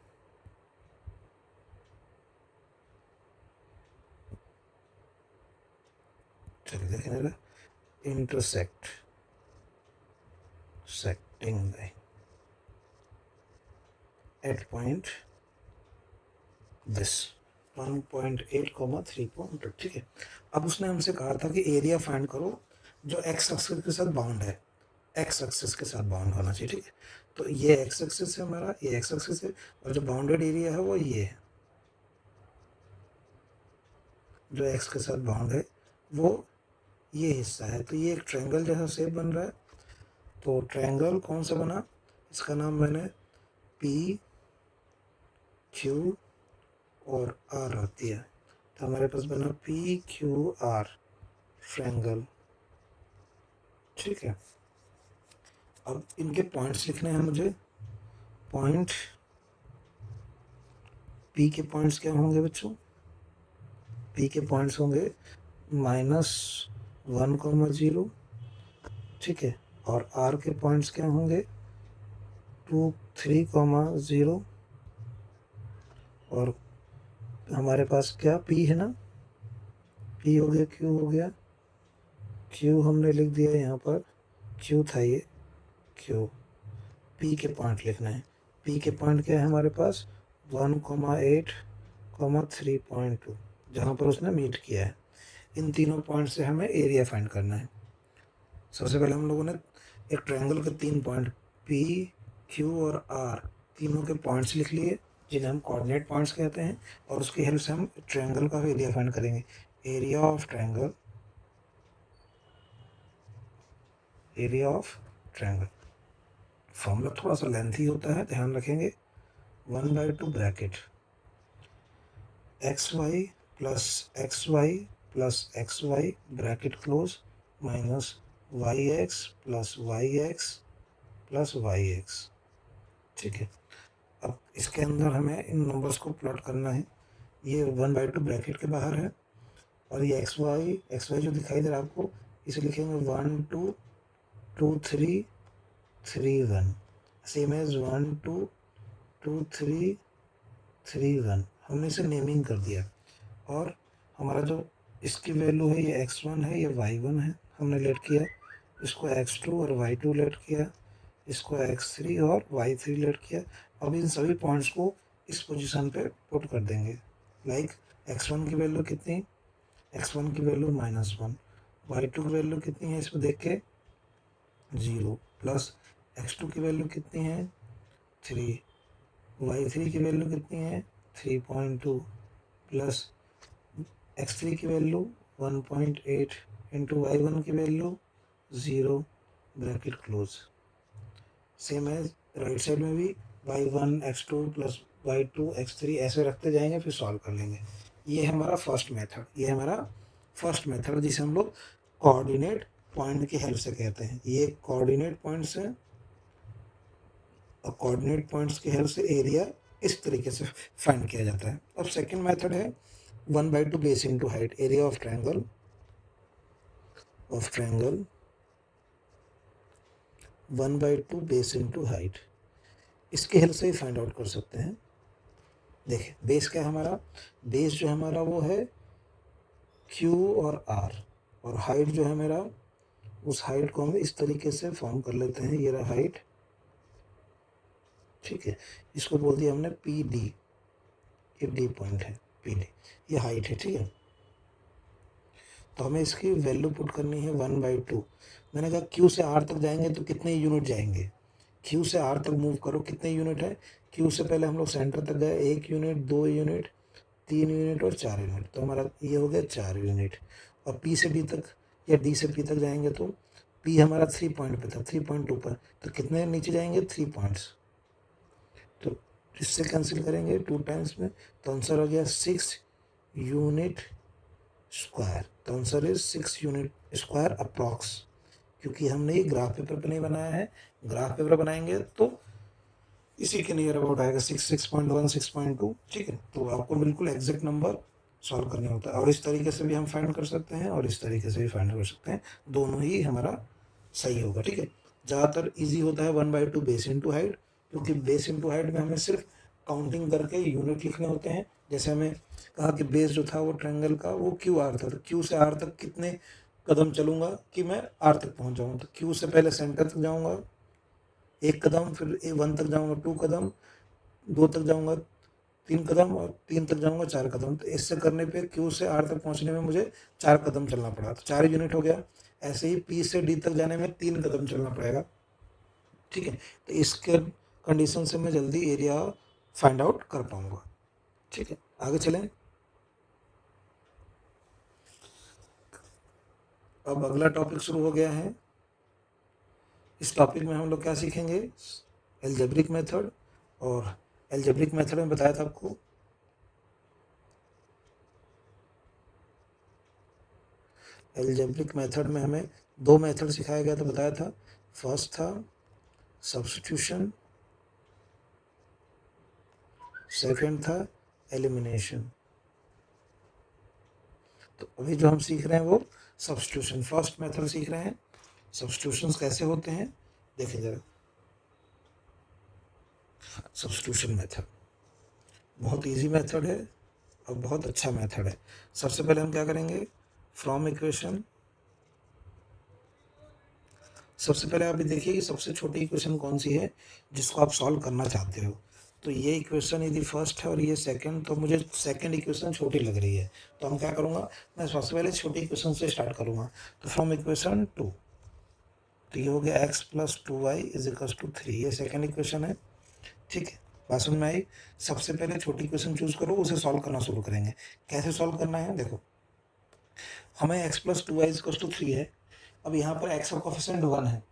चलिए देखें जरा, intersecting line at point this 1.8, 3.2। ठीक है, अब उसने हमसे कहा था कि एरिया फाइंड करो जो एक्स एक्सिस के साथ बाउंड है, एक्स एक्सिस के साथ बाउंड होना चाहिए। ठीक है, तो ये एक्स एक्सिस है हमारा, ये एक्स एक्सिस है, और जो बाउंडेड एरिया है वो ये है, जो एक्स के साथ बाउंड है वो ये हिस्सा है। तो ये एक ट्रायंगल जैसा शेप बन रहा है। तो ट्रायंगल कौन सा बना, इसका नाम मैंने पी क्यू और आर रख दिया। तो हमारे पास बना पी क्यू आर ट्रायंगल। ठीक है, अब इनके पॉइंट्स लिखने हैं मुझे। पॉइंट पी के पॉइंट्स क्या होंगे बच्चों, पी के पॉइंट्स होंगे -1,0। ठीक है, और आर के पॉइंट्स क्या होंगे 2, 3,0। और हमारे पास क्या पी है ना, पी हो गया, क्यू हो गया, क्यू हमने लिख दिया यहाँ पर, क्यू था ये क्यू। पी के पॉइंट लिखना है। पी के पॉइंट क्या है हमारे पास 1,8, 3.2, जहाँ पर उसने मीट किया है। इन तीनों पॉइंट से हमें एरिया फाइंड करना है। सबसे पहले हम लोगों ने एक ट्रायंगल के 3 पॉइंट पी क्यू और आर तीनों के पॉइंट्स लिख लिए, जिन्हें हम कोऑर्डिनेट पॉइंट्स कहते हैं, और उसकी हेल्प से हम ट्रायंगल का एरिया फाइंड करेंगे। Area of triangle, area of triangle formula थोड़ा सा लेंथी होता है, ध्यान रखेंगे। 1/2 bracket xy plus xy plus xy bracket close minus yx plus yx plus yx। ठीक है, अब इसके अंदर हमें इन नंबर्स को प्लॉट करना है। ये 1/2 ब्रैकेट के बाहर है, और ये xy जो दिखाई दे रहा है आपको, इसे लिखेंगे 1 2 2 3 3 1, सेम एज 1 2 2 3 3 1। हमने इसे नेमिंग कर दिया, और हमारा जो इसकी वैल्यू है ये x1 है, ये y1 है, हमने लेट किया। इसको x2 और y2 लेट किया, इसको x3 और y3 लेट किया। अब इन सभी पॉइंट्स को इस पोजीशन पे पुट कर देंगे। लाइक x1 की वैल्यू कितनी, x1 की वैल्यू -1, y2 की वैल्यू कितनी है इसमें देख के 0, प्लस x2 की वैल्यू कितनी है 3, y3 की वैल्यू कितनी है 3.2, प्लस x3 की वैल्यू 1.8 इंटू y1 की वैल्यू 0 ब्रैकेट क्लोज। सेम है राइट साइड में भी y1 x2 plus y2 x3 ऐसे रखते जाएंगे, फिर सॉल्व कर लेंगे। ये है हमारा फर्स्ट मेथड, ये है हमारा फर्स्ट मेथड जिसे हम लोग कोऑर्डिनेट पॉइंट की हेल्प से कहते हैं। ये कोऑर्डिनेट पॉइंट्स है, और कोऑर्डिनेट पॉइंट्स की हेल्प से एरिया इस तरीके से फाइंड किया जाता है। अब सेकंड मेथड है 1/2 base into height, area of triangle 1/2 base into height. इसके हेल्प से ही फाइंड आउट कर सकते हैं। देखिए बेस क्या है हमारा, बेस जो हमारा वो है Q और R, और हाइट जो है मेरा, उस हाइट को हम इस तरीके से फॉर्म कर लेते हैं। ये रहा हाइट, ठीक है, इसको बोल दिया हमने PD, ये D पॉइंट है PD, ये हाइट है। ठीक है, तो हमें इसकी वैल्यू पुट करनी है 1/2। मैंने कहा Q से R तक जाएंगे तो कितने यूनिट जाएंगे, Q से R तक मूव करो कितने यूनिट है। Q से पहले हम लोग सेंटर तक गए, 1 यूनिट, 2 यूनिट, 3 यूनिट और 4 यूनिट, तो हमारा ये हो गया 4 यूनिट। और P से D तक या D से P तक जाएंगे तो P हमारा 3 पॉइंट पे था, 3.2 पर, तो कितने नीचे जाएंगे 3 पॉइंट्स, तो इससे कैंसिल करेंगे 2 टाइम्स में, तो आंसर हो गया 6 यूनिट स्क्वायर। तो answer is 6 unit square approx, क्योंकि हमने ये ग्राफ पेपर पर नहीं बनाया है। ग्राफ पेपर बनाएंगे तो इसी के नियर अबाउट आएगा 6.1, 6.2। ठीक है, तो आपको बिल्कुल एग्जैक्ट नंबर सॉल्व करना होता है, और इस तरीके से भी हम फाइंड कर सकते हैं और इस तरीके से भी फाइंड कर सकते हैं, दोनों ही हमारा सही होगा। ठीक है, ज़्यादातर इजी होता है 1/2 बेस इंटू हाइट, क्योंकि बेस इंटू हाइट में हमें सिर्फ काउंटिंग करके यूनिट लिखने होते हैं। जैसे हमें कहा कि बेस जो था वो ट्रायंगल का वो क्यू आर था, तो क्यू से आर तक कितने कदम चलूंगा कि मैं आर तक पहुंच जाऊँ। तो क्यू से पहले सेंटर तक जाऊंगा 1 कदम, फिर 1 तक जाऊंगा 2 कदम, 2 तक जाऊंगा 3 कदम, और 3 तक जाऊंगा 4 कदम। तो इससे करने पे क्यू से आर तक पहुंचने में मुझे 4 कदम चलना पड़ा, तो 4 यूनिट हो गया। ऐसे ही पी से डी तक जाने में 3 कदम चलना पड़ेगा, ठीक है। तो इसके कंडीशन से मैं जल्दी एरिया फाइंड आउट कर पाऊंगा, ठीक है। आगे चलें। अब अगला टॉपिक शुरू हो गया है। इस टॉपिक में हम लोग क्या सीखेंगे, एल्जेब्रिक मेथड। और एल्जेब्रिक मेथड में बताया था आपको, एल्जेब्रिक मेथड में हमें 2 मेथड सिखाया गया था, बताया था। फर्स्ट था सब्स्टिट्यूशन, सेकंड था एलिमिनेशन। तो अभी जो हम सीख रहे हैं वो सब्स्टिट्यूशन, फर्स्ट मेथड सीख रहे हैं। सब्स्टिट्यूशंस कैसे होते हैं देखें जरा। सब्स्टिट्यूशन मेथड बहुत इजी मेथड है और बहुत अच्छा मेथड है। सबसे पहले हम क्या करेंगे, फ्रॉम इक्वेशन, सबसे पहले आप देखिए कि सबसे छोटी इक्वेशन कौन सी है जिसको आप सॉल्व करना चाहते हो। तो ये इक्वेशन यदि फर्स्ट है और ये सेकंड, तो मुझे सेकंड इक्वेशन छोटी लग रही है, तो हम क्या करूँगा, मैं सबसे पहले छोटी इक्वेशन से स्टार्ट करूँगा। तो फ्रॉम इक्वेशन 2, तो ये हो गया x + 2y = 3, ये सेकंड इक्वेशन है, ठीक है। बात समझ में आई। सबसे पहले छोटी इक्वेशन चूज करो, उसे सॉल्व करना शुरू करेंगे। कैसे सॉल्व करना है देखो, हमें x + 2y = 3 है। अब यहाँ पर x का कोफिशिएंट 1 है,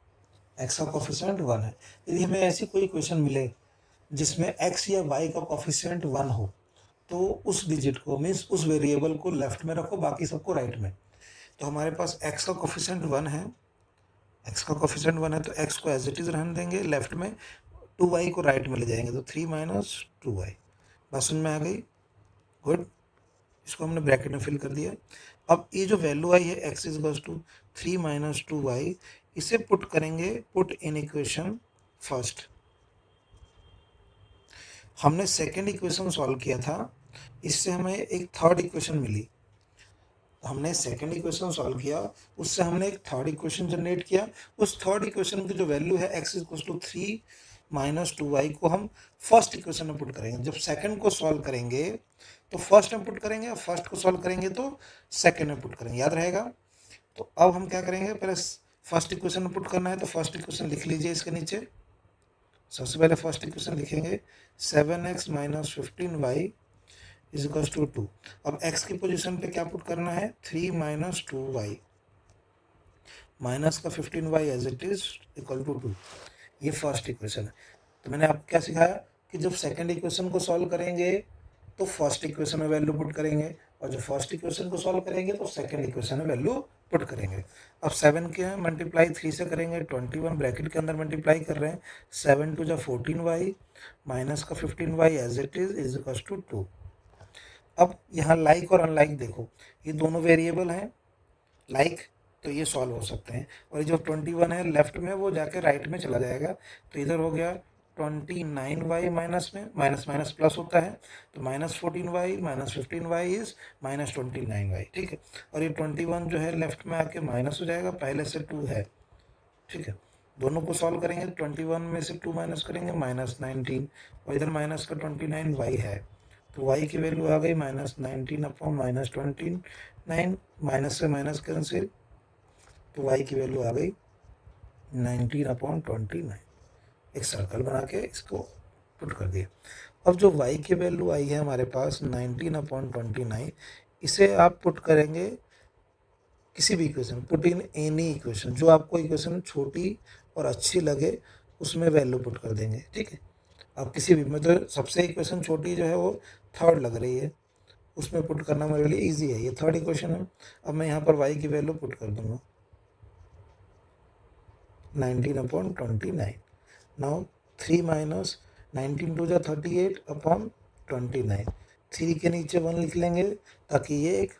x का कोफिशिएंट 1 है। यदि हमें ऐसी कोई इक्वेशन मिले जिसमें x या y का कोफिशिएंट 1 हो, तो उस डिजिट को, मीन्स उस वेरिएबल को लेफ्ट में रखो, बाकी सबको राइट में। तो हमारे पास x का कोफिशिएंट 1 है, x का कोफिशिएंट 1 है, तो x को एज इट इज रहने देंगे लेफ्ट में, 2y को राइट में ले जाएंगे, तो 3 - 2y। बात समझ में आ गई, गुड। इसको हमने ब्रैकेट में फिल कर दिया। अब ये जो वैल्यू आई है x = 3 - 2y, इसे पुट करेंगे, पुट इन इक्वेशन फर्स्ट। हमने सेकेंड इक्वेशन सॉल्व किया था, इससे हमें एक थर्ड इक्वेशन मिली। हमने सेकेंड इक्वेशन सॉल्व किया, उससे हमने एक थर्ड इक्वेशन जनरेट किया। उस थर्ड इक्वेशन की जो वैल्यू है x = 3 - 2y को हम फर्स्ट इक्वेशन में पुट करेंगे। जब सेकंड को सॉल्व करेंगे तो फर्स्ट में पुट करेंगे, और फर्स्ट को सॉल्व करेंगे तो सेकंड में पुट करेंगे, याद रहेगा। तो अब हम क्या करेंगे, पहले फर्स्ट इक्वेशन में पुट करना है, तो फर्स्ट इक्वेशन लिख लीजिए इसके नीचे। सबसे पहले फर्स्ट इक्वेशन लिखेंगे 7x - 15y = 2। अब x की पोजीशन पे क्या पुट करना है, 3 - 2y, माइनस का 15y एज इट इज = 2। ये फर्स्ट इक्वेशन है। तो मैंने आपको क्या सिखाया कि जब सेकंड इक्वेशन को सॉल्व करेंगे तो फर्स्ट इक्वेशन में वैल्यू पुट करेंगे, और जब फर्स्ट इक्वेशन को सॉल्व करेंगे तो सेकंड इक्वेशन में वैल्यू पुट करेंगे। अब 7 के मल्टीप्लाई 3 से करेंगे, 21 ब्रैकेट के अंदर मल्टीप्लाई कर रहे हैं, 7 × 2 = 14y, माइनस का 15y एज इट इज = 2। अब यहाँ लाइक और अनलाइक देखो, ये दोनों वेरिएबल हैं, लाइक तो ये सॉल्व हो सकते हैं, और जो 21 है लेफ्ट में वो जाके राइट में चला जाएगा, तो इधर हो गया 29y, माइनस में माइनस माइनस प्लस होता है, तो -14y - 15y इज -29y, ठीक है। और ये 21 जो है लेफ्ट में आके माइनस हो जाएगा, पहले से 2 है, ठीक है। दोनों को सॉल्व करेंगे, 21 में से 2 माइनस करेंगे, -19, और इधर माइनस का 29y है, तो y की वैल्यू आ गई -19/- 29, माइनस से माइनस कैंसिल, तो y की वैल्यू आ गई 19/29। एक सर्कल बना के इसको पुट कर दिया। अब जो y की वैल्यू आई है हमारे पास 19/29, इसे आप पुट करेंगे किसी भी equation, put in any equation, जो आपको इक्वेशन छोटी और अच्छी लगे उसमें वैल्यू पुट कर देंगे, ठीक है। अब किसी भी, मतलब सबसे इक्वेशन छोटी जो है वो थर्ड लग रही है, उसमें पुट करना मेरे लिए ईजी है, ये थर्ड इक्वेशन है। अब मैं यहाँ पर y की वैल्यू पुट कर दूंगा 19/29। नाउ 3 - 19 × 2 = 38/29। 3 के नीचे 1 लिख लेंगे ताकि ये एक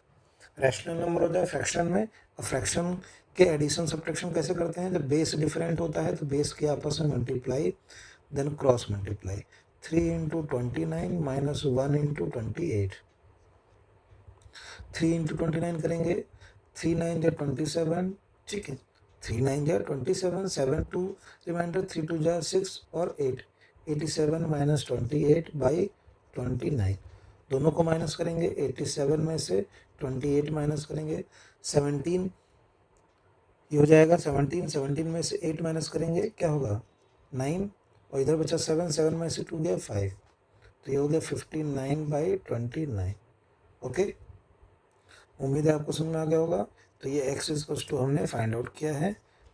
रैशनल नंबर हो जाए फ्रैक्शन में। और फ्रैक्शन के एडिशन सब्ट्रैक्शन कैसे करते हैं, जब बेस डिफरेंट होता है तो बेस के आपस में multiply then cross multiply 3 into 29 minus 1 into 28, 3 into 29 करेंगे, 3 9 जा 27, ठीक है, 3 9 जा 27, 7 2 रिमाइंडर, 3 2 जा 6 और 8, 87 माइनस 28 बाई 29, दोनों को माइनस करेंगे, 87 में से 28 माइनस करेंगे, 17 ये हो जाएगा, 17 में से 8 माइनस करेंगे क्या होगा 9, और इधर बचा 7, 7 में से 2 गया 5, तो ये हो गया 59 बाई 29। ओके, उम्मीद है आपको समझ में आ गया होगा। तो ये x इक्वल्स टू हमने फाइंड आउट किया है,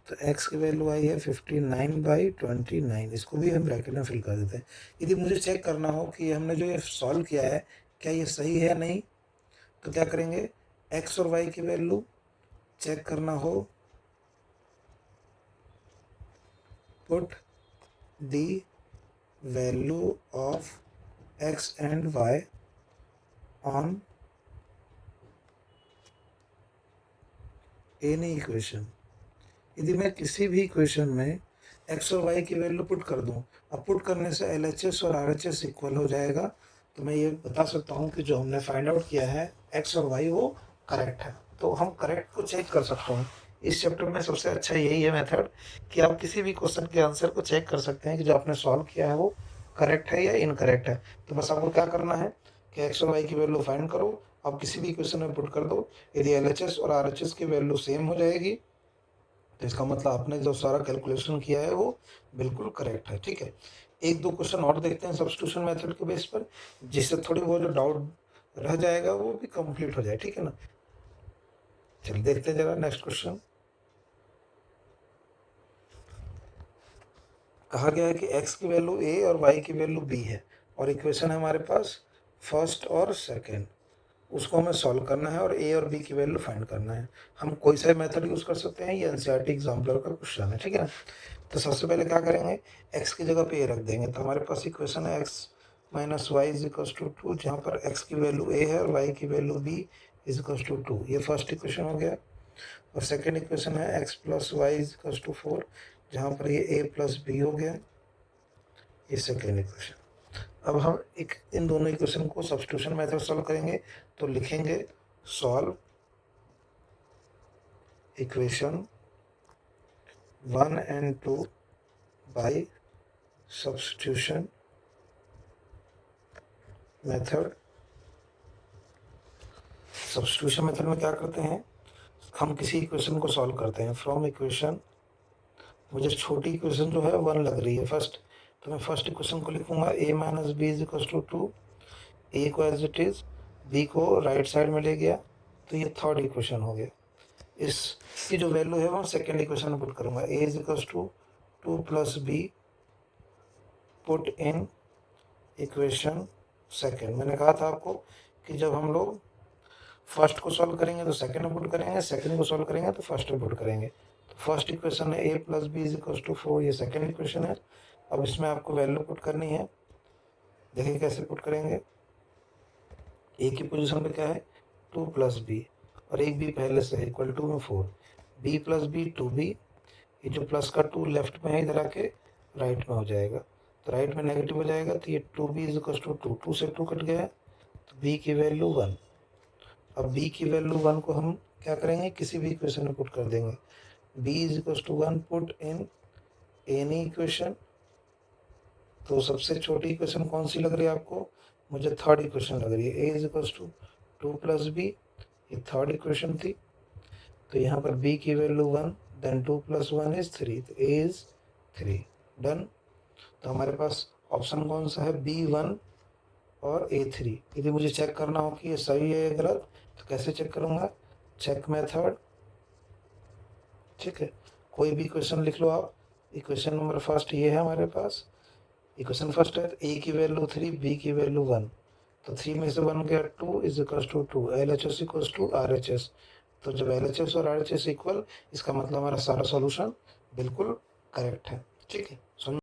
तो x की वैल्यू आई है 59 बाई 29, इसको भी हम ब्रैकेट में फिल कर देते हैं। यदि मुझे चेक करना हो कि हमने जो ये सॉल्व किया है क्या ये सही है या नहीं, तो क्या करेंगे, x और y की वैल्यू चेक करना हो, put the value of x and y on any equation. यदि मैं किसी भी इक्वेशन में x और y की वैल्यू पुट कर दूं, अब पुट करने से LHS और RHS इक्वल हो जाएगा, तो मैं ये बता सकता हूँ कि जो हमने फाइंड आउट किया है x और y वो करेक्ट है। तो हम करेक्ट को चेक कर सकते हैं। इस चैप्टर में सबसे अच्छा यही है मेथड कि आप किसी भी क्वेश्चन के आंसर को चेक कर सकते हैं कि जो आपने सॉल्व किया है वो करेक्ट है या इनकरेक्ट है। तो बस आपको क्या करना है कि x और y की वैल्यू फाइंड करो, आप किसी भी क्वेश्चन में पुट कर दो, यदि LHS और RHS की वैल्यू सेम हो जाएगी तो इसका मतलब आपने जो सारा कैलकुलेशन किया है वो बिल्कुल करेक्ट है। ठीक है, एक दो क्वेश्चन और देखते हैं सब्स्टिट्यूशन मेथड के बेस पर, जिससे थोड़ी बहुत जो डाउट रह जाएगा वो भी कंप्लीट हो जाए। ठीक है ना, चलिए देखते हैं जरा नेक्स्ट क्वेश्चन। कहा गया है कि x की वैल्यू a और y की वैल्यू b है, और इक्वेशन है हमारे पास फर्स्ट और सेकेंड, उसको हमें सॉल्व करना है और a और b की वैल्यू फाइंड करना है। हम कोई सा मेथड यूज कर सकते हैं, ये एनसीईआरटी एग्जाम्पलर का क्वेश्चन है। ठीक है ना, तो सबसे पहले क्या करेंगे, x की जगह पे a रख देंगे, तो हमारे पास इक्वेशन है x minus y is equal to 2, जहाँ पर x की वैल्यू a है और y की value b is equal to 2, ये फर्स्ट इक्वेशन हो गया। और सेकेंड इक्वेशन है x plus y is equal to 4, जहाँ पर ये a प्लस b हो गया, ये सेकेंड इक्वेशन। अब हम इन दोनों इक्वेशन को सब्स्टिट्यूशन मेथड सॉल्व करेंगे, तो लिखेंगे solve equation 1 and 2 by substitution method. Substitution method में क्या करते हैं, हम किसी इक्वेशन को सॉल्व करते हैं फ्रॉम इक्वेशन, मुझे छोटी इक्वेशन जो है 1 लग रही है फर्स्ट, तो मैं फर्स्ट इक्वेशन को लिखूंगा a minus b is equal to 2, a को एज इट इज, बी को राइट साइड में ले गया, तो ये थर्ड इक्वेशन हो गया। इसकी जो वैल्यू है वो सेकेंड इक्वेशन में पुट करूंगा, a is equal to 2 plus b, put in equation second. मैंने कहा था आपको कि जब हम लोग फर्स्ट को सॉल्व करेंगे तो सेकेंड में पुट करेंगे, सेकेंड को सॉल्व करेंगे तो फर्स्ट में पुट करेंगे। तो फर्स्ट इक्वेशन है a plus b is equal to 4, ये सेकेंड इक्वेशन है। अब इसमें आपको वैल्यू पुट करनी है, देखिए कैसे पुट करेंगे। a की पोजीशन पे क्या है 2 प्लस बी, और एक बी पहले से इक्वल टू में 4, b प्लस बी 2b, ये जो प्लस का 2 लेफ्ट में है इधर आके राइट में हो जाएगा, तो राइट में नेगेटिव हो जाएगा, तो ये 2b इज इक्वल टू 2, 2 से 2 कट गया, तो b की वैल्यू 1। अब b की वैल्यू 1 को हम क्या करेंगे, किसी भी इक्वेशन में पुट कर देंगे, b is equal to 1 put in any equation. तो सबसे छोटी इक्वेशन कौन सी लग रही है आपको, मुझे थर्ड इक्वेशन लग रही है, a is equal to 2 plus b, ये थर्ड इक्वेशन थी, तो यहाँ पर b की वैल्यू 1, देन 2 प्लस 1 इज 3, तो a इज 3, डन। तो हमारे पास ऑप्शन कौन सा है, B1 और A3। यदि मुझे चेक करना हो कि ये सही है या गलत, तो कैसे चेक करूँगा, चेक मेथड। ठीक है, कोई भी इक्वेशन लिख लो आप, इक्वेशन नंबर फर्स्ट ये है हमारे पास, इक्वेशन फर्स्ट है a की वैल्यू 3, b की वैल्यू 1, तो 3 में से 1 गया 2 is equal to 2, LHS equal to RHS। तो जब LHS और RHS इक्वल, इसका मतलब हमारा सारा सॉल्यूशन बिल्कुल करेक्ट है। ठीक है,